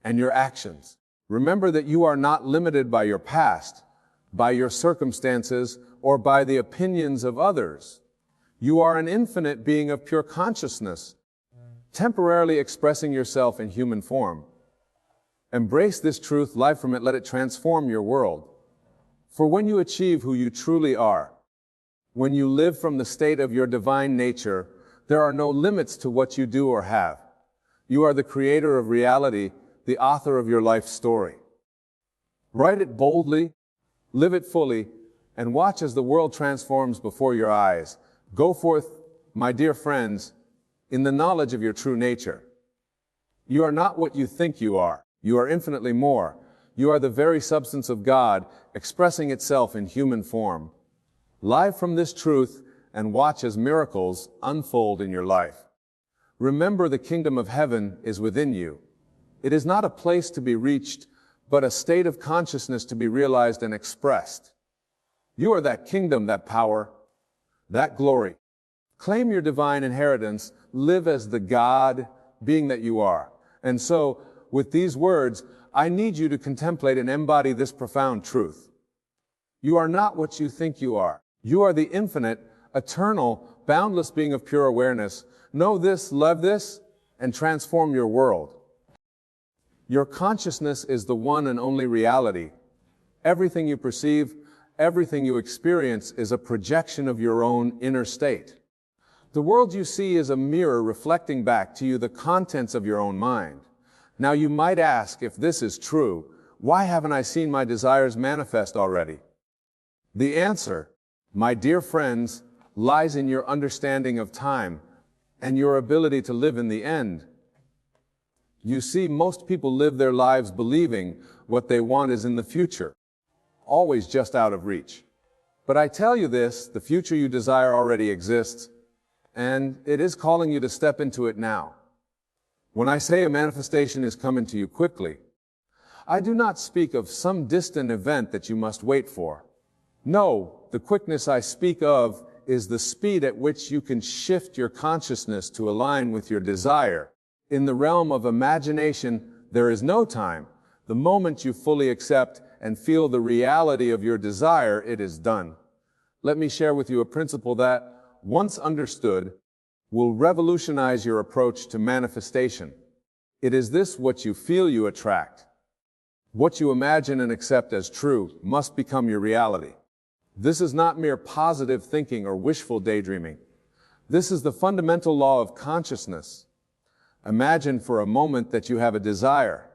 and your actions. Remember that you are not limited by your past, by your circumstances, or by the opinions of others. You are an infinite being of pure consciousness, temporarily expressing yourself in human form. Embrace this truth, live from it, let it transform your world. For when you achieve who you truly are, when you live from the state of your divine nature, there are no limits to what you do or have. You are the creator of reality, the author of your life story. Write it boldly, live it fully, and watch as the world transforms before your eyes. Go forth, my dear friends, in the knowledge of your true nature. You are not what you think you are. You are infinitely more. You are the very substance of God, expressing itself in human form. Live from this truth and watch as miracles unfold in your life. Remember, the kingdom of heaven is within you. It is not a place to be reached, but a state of consciousness to be realized and expressed. You are that kingdom, that power, that glory. Claim your divine inheritance. Live as the God being that you are. And so, with these words, I need you to contemplate and embody this profound truth. You are not what you think you are. You are the infinite, eternal, boundless being of pure awareness. Know this, love this, and transform your world. Your consciousness is the one and only reality. Everything you perceive, everything you experience is a projection of your own inner state. The world you see is a mirror reflecting back to you the contents of your own mind. Now you might ask, if this is true, why haven't I seen my desires manifest already? The answer, my dear friends, lies in your understanding of time and your ability to live in the end. You see, most people live their lives believing what they want is in the future, always just out of reach. But I tell you this, the future you desire already exists, and it is calling you to step into it now. When I say a manifestation is coming to you quickly, I do not speak of some distant event that you must wait for. No, the quickness I speak of is the speed at which you can shift your consciousness to align with your desire. In the realm of imagination, there is no time. The moment you fully accept and feel the reality of your desire, it is done. Let me share with you a principle that, once understood, will revolutionize your approach to manifestation. It is this: what you feel, you attract. What you imagine and accept as true must become your reality. This is not mere positive thinking or wishful daydreaming. This is the fundamental law of consciousness. Imagine for a moment that you have a desire.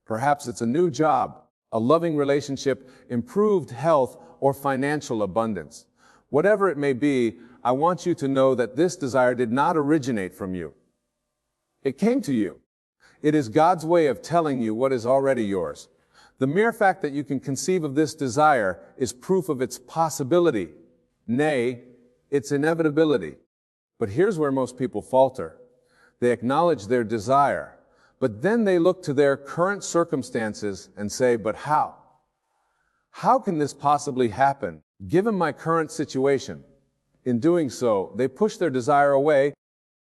Perhaps it's a new job, a loving relationship, improved health, or financial abundance. Whatever it may be, I want you to know that this desire did not originate from you. It came to you. It is God's way of telling you what is already yours. The mere fact that you can conceive of this desire is proof of its possibility, nay, its inevitability. But here's where most people falter. They acknowledge their desire, but then they look to their current circumstances and say, but how? How can this possibly happen, given my current situation? In doing so, they push their desire away,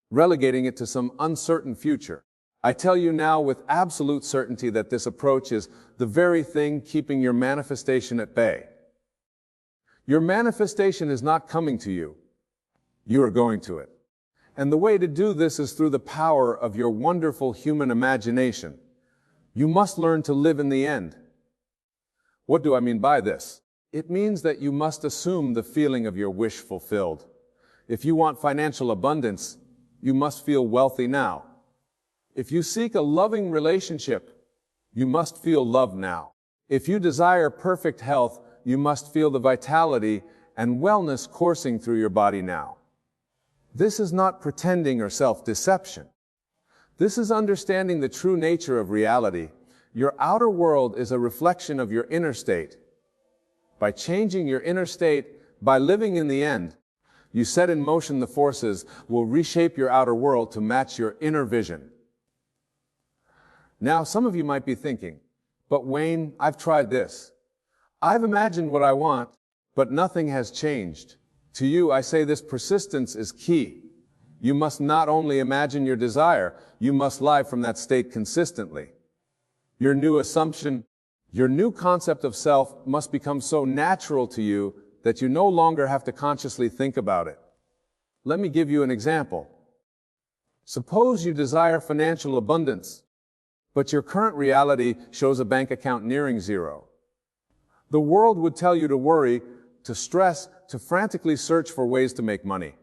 relegating it to some uncertain future. I tell you now with absolute certainty that this approach is the very thing keeping your manifestation at bay. Your manifestation is not coming to you. You are going to it. And the way to do this is through the power of your wonderful human imagination. You must learn to live in the end. What do I mean by this? It means that you must assume the feeling of your wish fulfilled. If you want financial abundance, you must feel wealthy now. If you seek a loving relationship, you must feel love now. If you desire perfect health, you must feel the vitality and wellness coursing through your body now. This is not pretending or self-deception. This is understanding the true nature of reality. Your outer world is a reflection of your inner state. By changing your inner state, by living in the end, you set in motion the forces will reshape your outer world to match your inner vision. Now, some of you might be thinking, but Wayne, I've tried this. I've imagined what I want, but nothing has changed. To you, I say this: persistence is key. You must not only imagine your desire, you must live from that state consistently. Your new assumption, your new concept of self must become so natural to you that you no longer have to consciously think about it. Let me give you an example. Suppose you desire financial abundance, but your current reality shows a bank account nearing zero. The world would tell you to worry, to stress, to frantically search for ways to make money.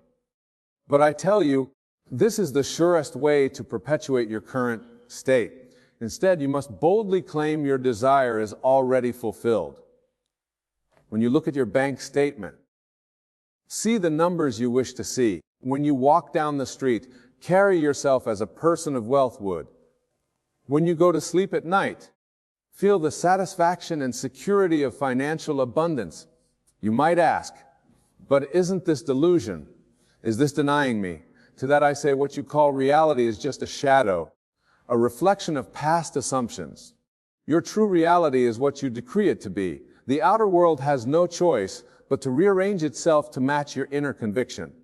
But I tell you, this is the surest way to perpetuate your current state. Instead, you must boldly claim your desire is already fulfilled. When you look at your bank statement, see the numbers you wish to see. When you walk down the street, carry yourself as a person of wealth would. When you go to sleep at night, feel the satisfaction and security of financial abundance. You might ask, but isn't this delusion? Is this denying me? To that I say, what you call reality is just a shadow, a reflection of past assumptions. Your true reality is what you decree it to be. The outer world has no choice but to rearrange itself to match your inner conviction.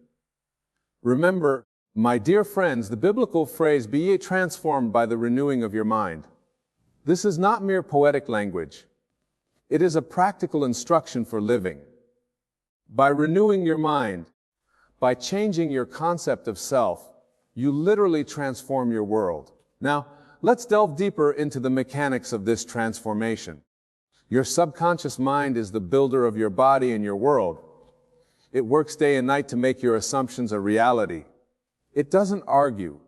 Remember, my dear friends, the biblical phrase, "Be ye transformed by the renewing of your mind." This is not mere poetic language. It is a practical instruction for living. By renewing your mind, by changing your concept of self, you literally transform your world. Now, let's delve deeper into the mechanics of this transformation. Your subconscious mind is the builder of your body and your world. It works day and night to make your assumptions a reality. It doesn't argue.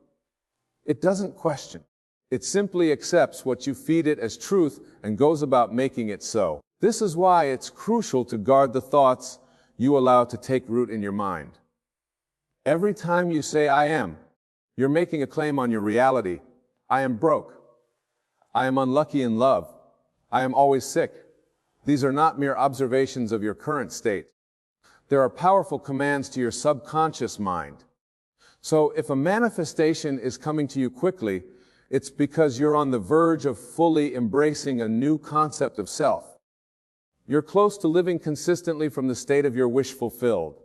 It doesn't question. It simply accepts what you feed it as truth and goes about making it so. This is why it's crucial to guard the thoughts you allow to take root in your mind. Every time you say, "I am," you're making a claim on your reality. I am broke. I am unlucky in love. I am always sick. These are not mere observations of your current state. There are powerful commands to your subconscious mind. So if a manifestation is coming to you quickly, it's because you're on the verge of fully embracing a new concept of self. You're close to living consistently from the state of your wish fulfilled.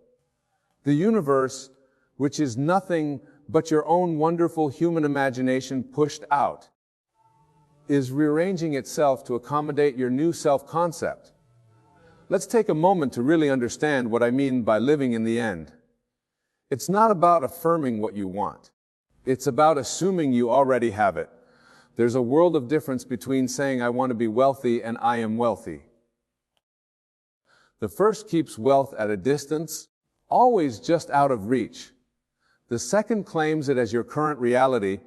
The universe, which is nothing but your own wonderful human imagination pushed out, is rearranging itself to accommodate your new self-concept. Let's take a moment to really understand what I mean by living in the end. It's not about affirming what you want. It's about assuming you already have it. There's a world of difference between saying, "I want to be wealthy," and "I am wealthy." The first keeps wealth at a distance, always just out of reach. The second claims it as your current reality.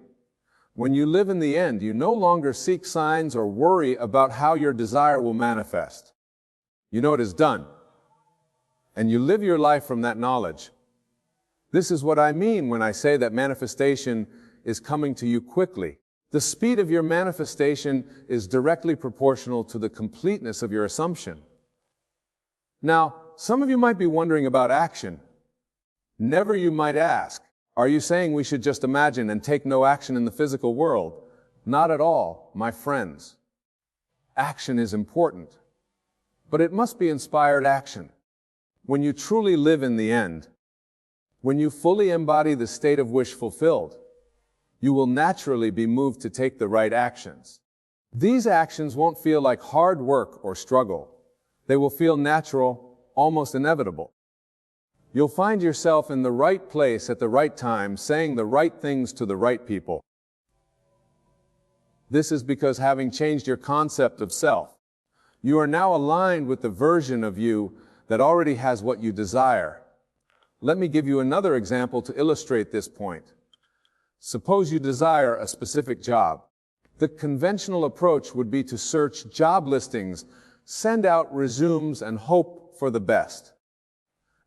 When you live in the end, you no longer seek signs or worry about how your desire will manifest. You know it is done, and you live your life from that knowledge. This is what I mean when I say that manifestation is coming to you quickly. The speed of your manifestation is directly proportional to the completeness of your assumption. Now, some of you might be wondering about action. Never, you might ask, are you saying we should just imagine and take no action in the physical world? Not at all, my friends. Action is important, but it must be inspired action. When you truly live in the end, when you fully embody the state of wish fulfilled, you will naturally be moved to take the right actions. These actions won't feel like hard work or struggle. They will feel natural, almost inevitable. You'll find yourself in the right place at the right time, saying the right things to the right people. This is because, having changed your concept of self, you are now aligned with the version of you that already has what you desire. Let me give you another example to illustrate this point. Suppose you desire a specific job. The conventional approach would be to search job listings, send out resumes, and hope for the best.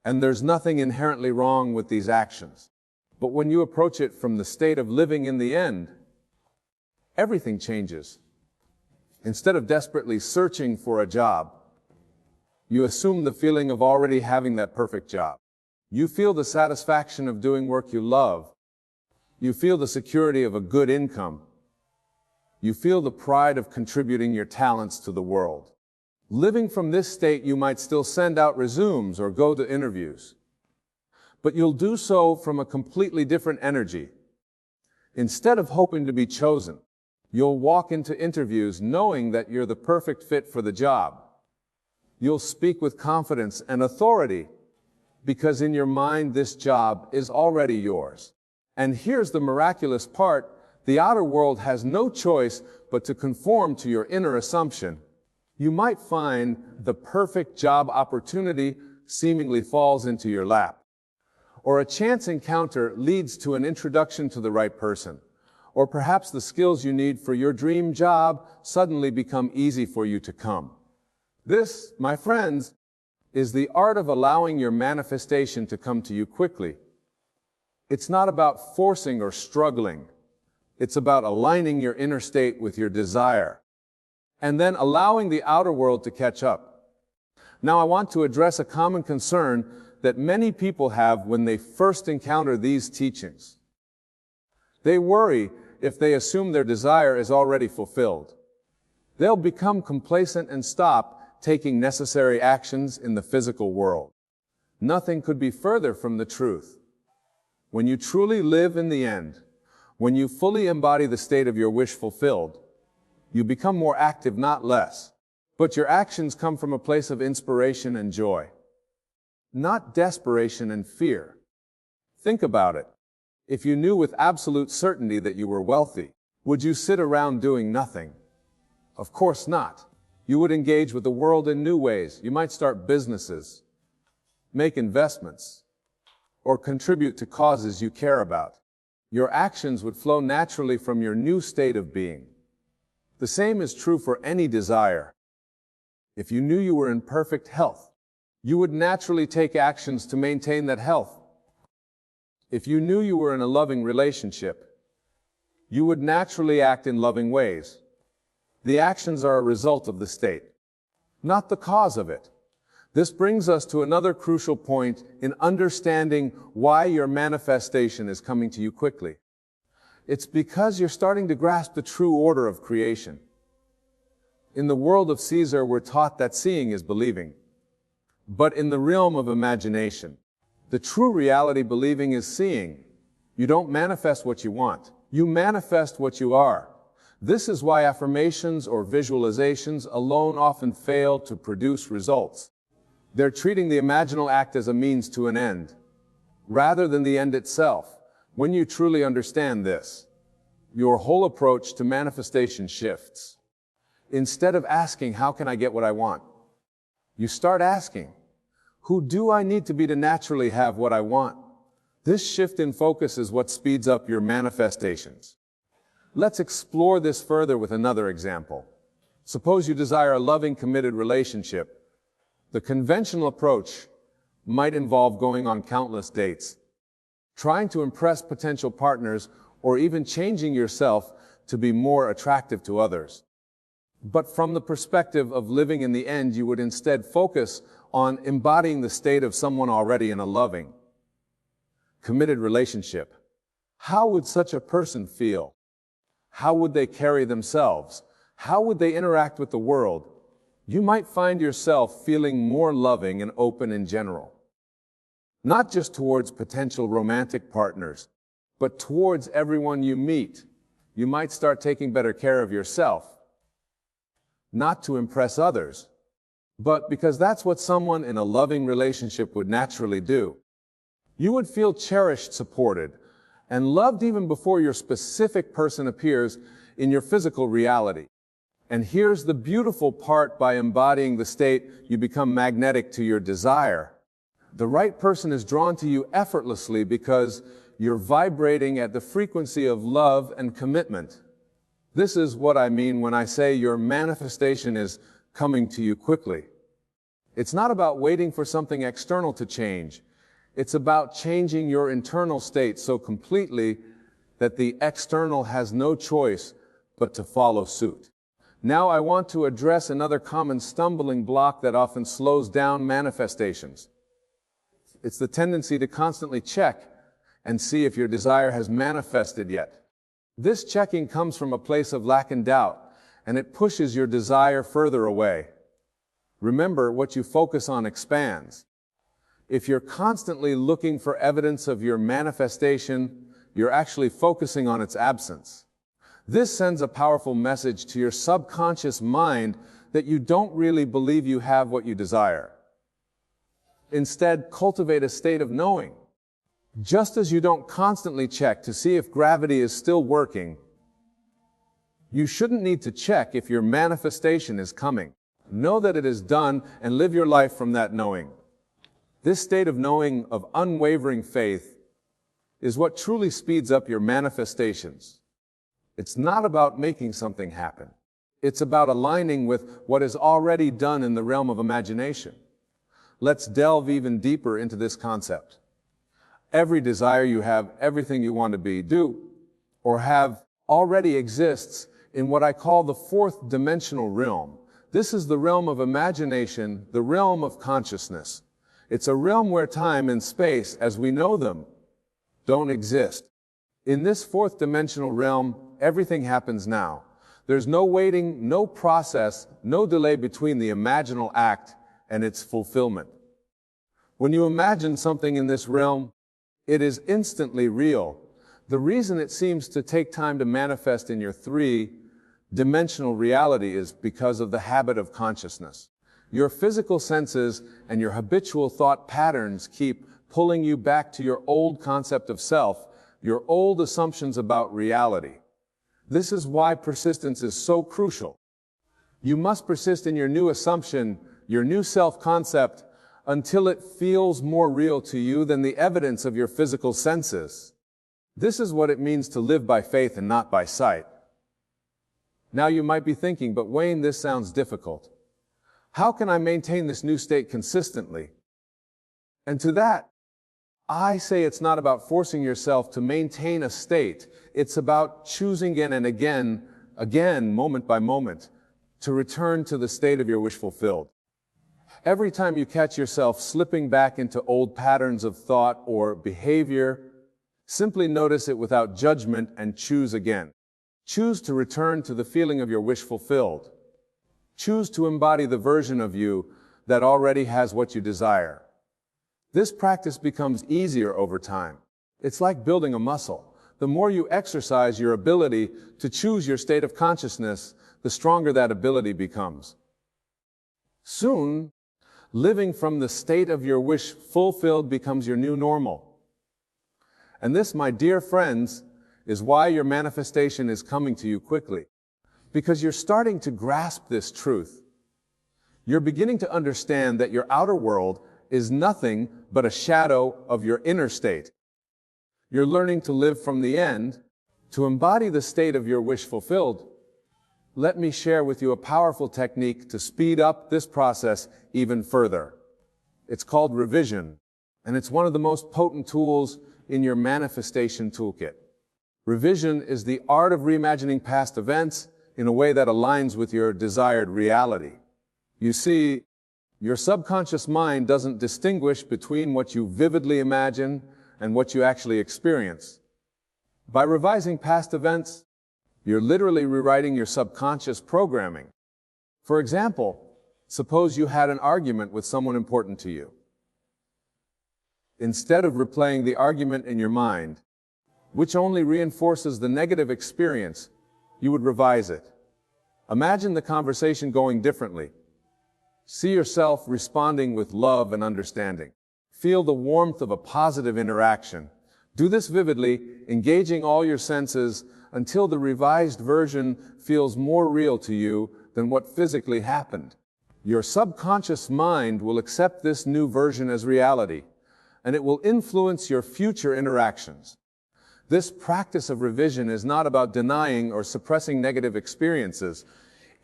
And there's nothing inherently wrong with these actions. But when you approach it from the state of living in the end, everything changes. Instead of desperately searching for a job, you assume the feeling of already having that perfect job. You feel the satisfaction of doing work you love. You feel the security of a good income. You feel the pride of contributing your talents to the world. Living from this state, you might still send out resumes or go to interviews. But you'll do so from a completely different energy. Instead of hoping to be chosen, you'll walk into interviews knowing that you're the perfect fit for the job. You'll speak with confidence and authority, because in your mind this job is already yours. And here's the miraculous part: the outer world has no choice but to conform to your inner assumption. You might find the perfect job opportunity seemingly falls into your lap, or a chance encounter leads to an introduction to the right person, or perhaps the skills you need for your dream job suddenly become easy for you to come. This, my friends, is the art of allowing your manifestation to come to you quickly. It's not about forcing or struggling. It's about aligning your inner state with your desire, and then allowing the outer world to catch up. Now I want to address a common concern that many people have when they first encounter these teachings. They worry if they assume their desire is already fulfilled. They'll become complacent and stop taking necessary actions in the physical world. Nothing could be further from the truth. When you truly live in the end, when you fully embody the state of your wish fulfilled, you become more active, not less. But your actions come from a place of inspiration and joy, not desperation and fear. Think about it. If you knew with absolute certainty that you were wealthy, would you sit around doing nothing? Of course not. You would engage with the world in new ways. You might start businesses, make investments, or contribute to causes you care about. Your actions would flow naturally from your new state of being. The same is true for any desire. If you knew you were in perfect health, you would naturally take actions to maintain that health. If you knew you were in a loving relationship, you would naturally act in loving ways. The actions are a result of the state, not the cause of it. This brings us to another crucial point in understanding why your manifestation is coming to you quickly. It's because you're starting to grasp the true order of creation. In the world of Caesar, we're taught that seeing is believing. But in the realm of imagination, the true reality believing is seeing. You don't manifest what you want. You manifest what you are. This is why affirmations or visualizations alone often fail to produce results. They're treating the imaginal act as a means to an end, rather than the end itself. When you truly understand this, your whole approach to manifestation shifts. Instead of asking, how can I get what I want? You start asking, who do I need to be to naturally have what I want? This shift in focus is what speeds up your manifestations. Let's explore this further with another example. Suppose you desire a loving, committed relationship. The conventional approach might involve going on countless dates, trying to impress potential partners, or even changing yourself to be more attractive to others. But from the perspective of living in the end, you would instead focus on embodying the state of someone already in a loving, committed relationship. How would such a person feel? How would they carry themselves? How would they interact with the world? You might find yourself feeling more loving and open in general. Not just towards potential romantic partners, but towards everyone you meet. You might start taking better care of yourself. Not to impress others, but because that's what someone in a loving relationship would naturally do. You would feel cherished, supported, and loved even before your specific person appears in your physical reality. And here's the beautiful part: by embodying the state, you become magnetic to your desire. The right person is drawn to you effortlessly because you're vibrating at the frequency of love and commitment. This is what I mean when I say your manifestation is coming to you quickly. It's not about waiting for something external to change. It's about changing your internal state so completely that the external has no choice but to follow suit. Now I want to address another common stumbling block that often slows down manifestations. It's the tendency to constantly check and see if your desire has manifested yet. This checking comes from a place of lack and doubt, and it pushes your desire further away. Remember, what you focus on expands. If you're constantly looking for evidence of your manifestation, you're actually focusing on its absence. This sends a powerful message to your subconscious mind that you don't really believe you have what you desire. Instead, cultivate a state of knowing. Just as you don't constantly check to see if gravity is still working, you shouldn't need to check if your manifestation is coming. Know that it is done and live your life from that knowing. This state of knowing, of unwavering faith, is what truly speeds up your manifestations. It's not about making something happen. It's about aligning with what is already done in the realm of imagination. Let's delve even deeper into this concept. Every desire you have, everything you want to be, do, or have already exists in what I call the fourth dimensional realm. This is the realm of imagination, the realm of consciousness. It's a realm where time and space, as we know them, don't exist. In this fourth dimensional realm, everything happens now. There's no waiting, no process, no delay between the imaginal act and its fulfillment. When you imagine something in this realm, it is instantly real. The reason it seems to take time to manifest in your 3 dimensional reality is because of the habit of consciousness. Your physical senses and your habitual thought patterns keep pulling you back to your old concept of self, your old assumptions about reality. This is why persistence is so crucial. You must persist in your new assumption, your new self-concept, until it feels more real to you than the evidence of your physical senses. This is what it means to live by faith and not by sight. Now you might be thinking, but Wayne, this sounds difficult. How can I maintain this new state consistently? And to that, I say it's not about forcing yourself to maintain a state. It's about choosing again and again, moment by moment, to return to the state of your wish fulfilled. Every time you catch yourself slipping back into old patterns of thought or behavior, simply notice it without judgment and choose again. Choose to return to the feeling of your wish fulfilled. Choose to embody the version of you that already has what you desire. This practice becomes easier over time. It's like building a muscle. The more you exercise your ability to choose your state of consciousness, the stronger that ability becomes. Soon, living from the state of your wish fulfilled becomes your new normal. And this, my dear friends, is why your manifestation is coming to you quickly. Because you're starting to grasp this truth. You're beginning to understand that your outer world is nothing but a shadow of your inner state. You're learning to live from the end, to embody the state of your wish fulfilled. Let me share with you a powerful technique to speed up this process even further. It's called revision, and it's one of the most potent tools in your manifestation toolkit. Revision is the art of reimagining past events in a way that aligns with your desired reality. You see, your subconscious mind doesn't distinguish between what you vividly imagine and what you actually experience. By revising past events, you're literally rewriting your subconscious programming. For example, suppose you had an argument with someone important to you. Instead of replaying the argument in your mind, which only reinforces the negative experience, you would revise it. Imagine the conversation going differently. See yourself responding with love and understanding. Feel the warmth of a positive interaction. Do this vividly, engaging all your senses until the revised version feels more real to you than what physically happened. Your subconscious mind will accept this new version as reality, and it will influence your future interactions. This practice of revision is not about denying or suppressing negative experiences.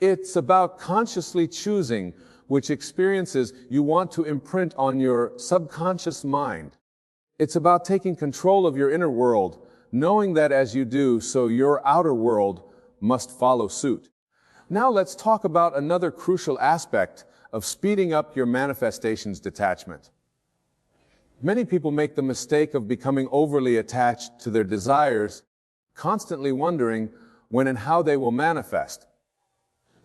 It's about consciously choosing which experiences you want to imprint on your subconscious mind. It's about taking control of your inner world, knowing that as you do so, your outer world must follow suit. Now let's talk about another crucial aspect of speeding up your manifestation's detachment. Many people make the mistake of becoming overly attached to their desires, constantly wondering when and how they will manifest.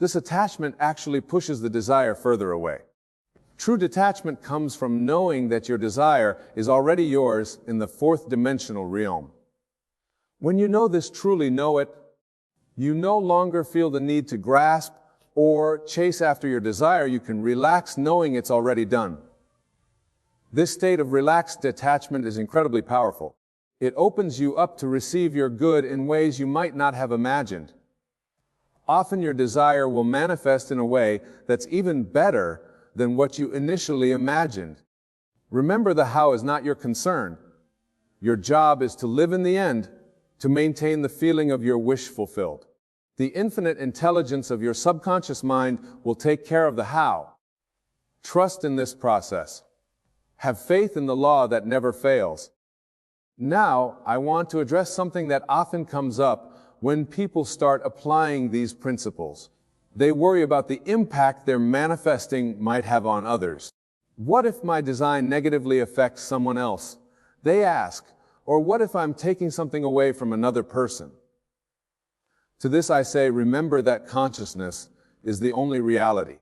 This attachment actually pushes the desire further away. True detachment comes from knowing that your desire is already yours in the fourth dimensional realm. When you truly know it, you no longer feel the need to grasp or chase after your desire. You can relax knowing it's already done. This state of relaxed detachment is incredibly powerful. It opens you up to receive your good in ways you might not have imagined. Often your desire will manifest in a way that's even better than what you initially imagined. Remember, the how is not your concern. Your job is to live in the end, to maintain the feeling of your wish fulfilled. The infinite intelligence of your subconscious mind will take care of the how. Trust in this process. Have faith in the law that never fails. Now, I want to address something that often comes up when people start applying these principles. They worry about the impact their manifesting might have on others. What if my design negatively affects someone else? They ask. Or what if I'm taking something away from another person? To this I say, remember that consciousness is the only reality.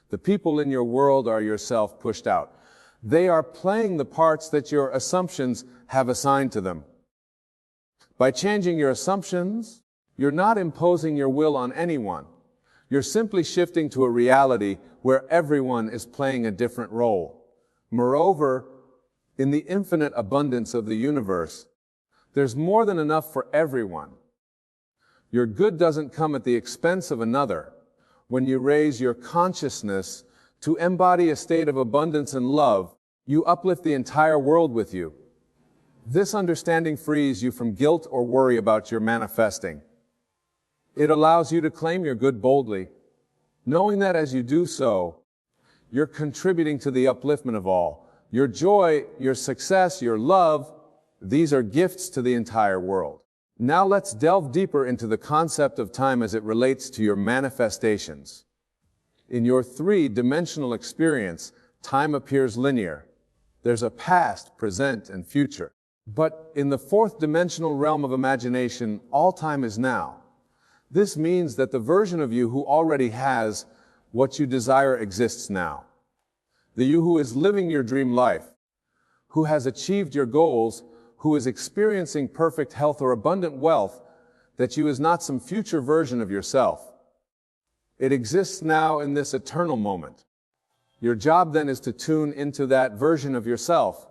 The people in your world are yourself pushed out. They are playing the parts that your assumptions have assigned to them. By changing your assumptions, You're not imposing your will on anyone. You're simply shifting to a reality where everyone is playing a different role. Moreover, in the infinite abundance of the universe, there's more than enough for everyone. Your good doesn't come at the expense of another. When you raise your consciousness to embody a state of abundance and love, you uplift the entire world with you. This understanding frees you from guilt or worry about your manifesting. It allows you to claim your good boldly, knowing that as you do so, you're contributing to the upliftment of all. Your joy, your success, your love, these are gifts to the entire world. Now let's delve deeper into the concept of time as it relates to your manifestations. In your three-dimensional experience, time appears linear. There's a past, present, and future. But in the fourth-dimensional realm of imagination, all time is now. This means that the version of you who already has what you desire exists now. The you who is living your dream life, who has achieved your goals, who is experiencing perfect health or abundant wealth, that you is not some future version of yourself. It exists now in this eternal moment. Your job then is to tune into that version of yourself,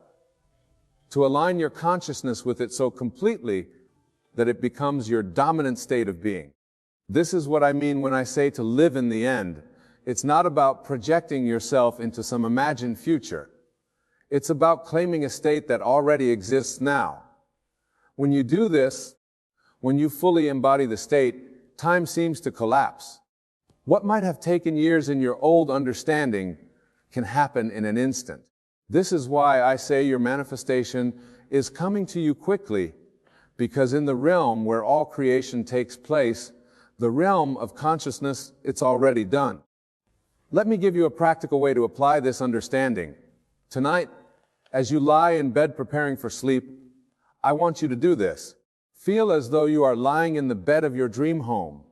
to align your consciousness with it so completely that it becomes your dominant state of being. This is what I mean when I say to live in the end. It's not about projecting yourself into some imagined future. It's about claiming a state that already exists now. When you do this, when you fully embody the state, time seems to collapse. What might have taken years in your old understanding can happen in an instant. This is why I say your manifestation is coming to you quickly, because in the realm where all creation takes place, the realm of consciousness, it's already done. Let me give you a practical way to apply this understanding. Tonight, as you lie in bed preparing for sleep, I want you to do this. Feel as though you are lying in the bed of your dream home.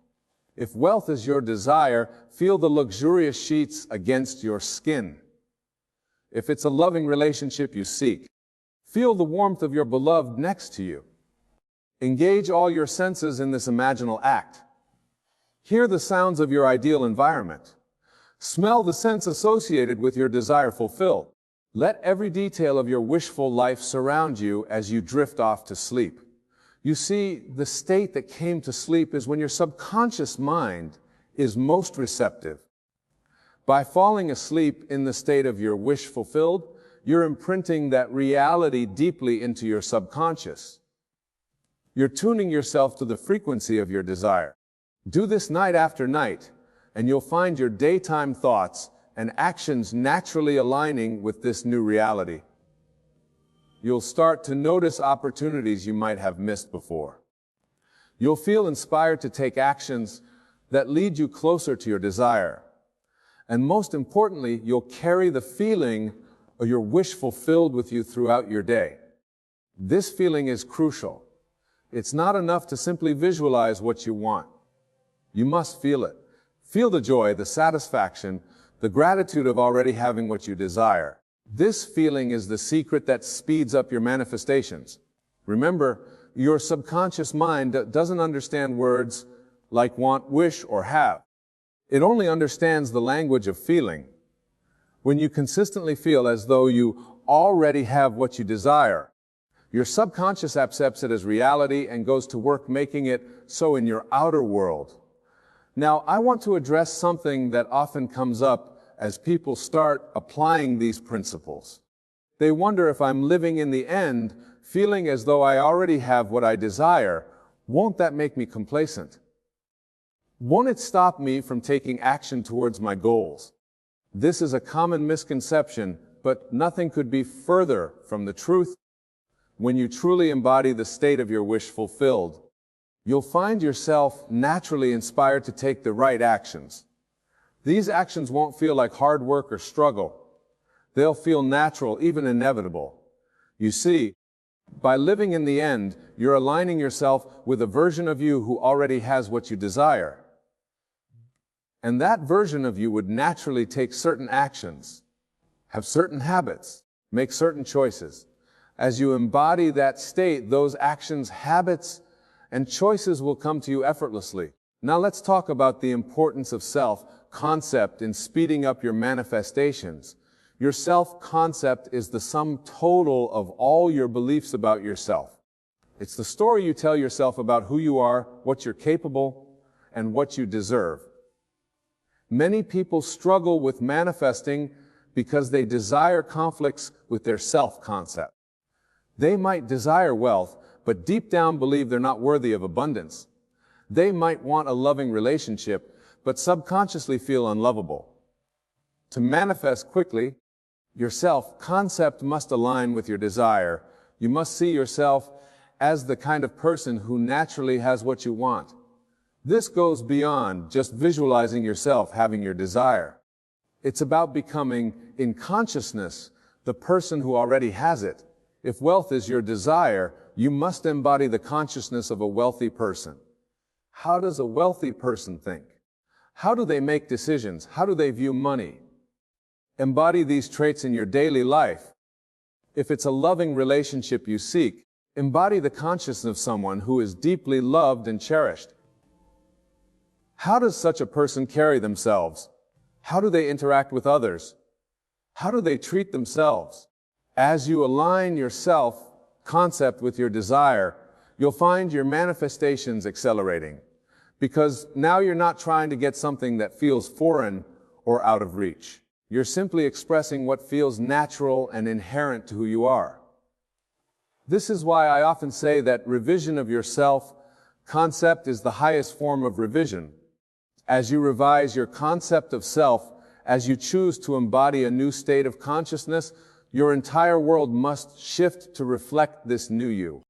If wealth is your desire, feel the luxurious sheets against your skin. If it's a loving relationship you seek, feel the warmth of your beloved next to you. Engage all your senses in this imaginal act. Hear the sounds of your ideal environment. Smell the scents associated with your desire fulfilled. Let every detail of your wishful life surround you as you drift off to sleep. You see, the state that came to sleep is when your subconscious mind is most receptive. By falling asleep in the state of your wish fulfilled, you're imprinting that reality deeply into your subconscious. You're tuning yourself to the frequency of your desire. Do this night after night, and you'll find your daytime thoughts and actions naturally aligning with this new reality. You'll start to notice opportunities you might have missed before. You'll feel inspired to take actions that lead you closer to your desire. And most importantly, you'll carry the feeling of your wish fulfilled with you throughout your day. This feeling is crucial. It's not enough to simply visualize what you want. You must feel it. Feel the joy, the satisfaction, the gratitude of already having what you desire. This feeling is the secret that speeds up your manifestations. Remember, your subconscious mind doesn't understand words like want, wish, or have. It only understands the language of feeling. When you consistently feel as though you already have what you desire, your subconscious accepts it as reality and goes to work making it so in your outer world. Now, I want to address something that often comes up as people start applying these principles. They wonder if I'm living in the end, feeling as though I already have what I desire, won't that make me complacent? Won't it stop me from taking action towards my goals? This is a common misconception, but nothing could be further from the truth. When you truly embody the state of your wish fulfilled, you'll find yourself naturally inspired to take the right actions. These actions won't feel like hard work or struggle. They'll feel natural, even inevitable. You see, by living in the end, you're aligning yourself with a version of you who already has what you desire. And that version of you would naturally take certain actions, have certain habits, make certain choices. As you embody that state, those actions, habits, and choices will come to you effortlessly. Now let's talk about the importance of self-concept in speeding up your manifestations. Your self-concept is the sum total of all your beliefs about yourself. It's the story you tell yourself about who you are, what you're capable, and what you deserve. Many people struggle with manifesting because they desire conflicts with their self-concept. They might desire wealth, but deep down believe they're not worthy of abundance. They might want a loving relationship, but subconsciously feel unlovable. To manifest quickly, your self-concept must align with your desire. You must see yourself as the kind of person who naturally has what you want. This goes beyond just visualizing yourself having your desire. It's about becoming, in consciousness, the person who already has it. If wealth is your desire, you must embody the consciousness of a wealthy person. How does a wealthy person think? How do they make decisions? How do they view money? Embody these traits in your daily life. If it's a loving relationship you seek, embody the consciousness of someone who is deeply loved and cherished. How does such a person carry themselves? How do they interact with others? How do they treat themselves? As you align your self-concept with your desire, you'll find your manifestations accelerating. Because now you're not trying to get something that feels foreign or out of reach. You're simply expressing what feels natural and inherent to who you are. This is why I often say that revision of your self-concept is the highest form of revision. As you revise your concept of self, as you choose to embody a new state of consciousness, your entire world must shift to reflect this new you.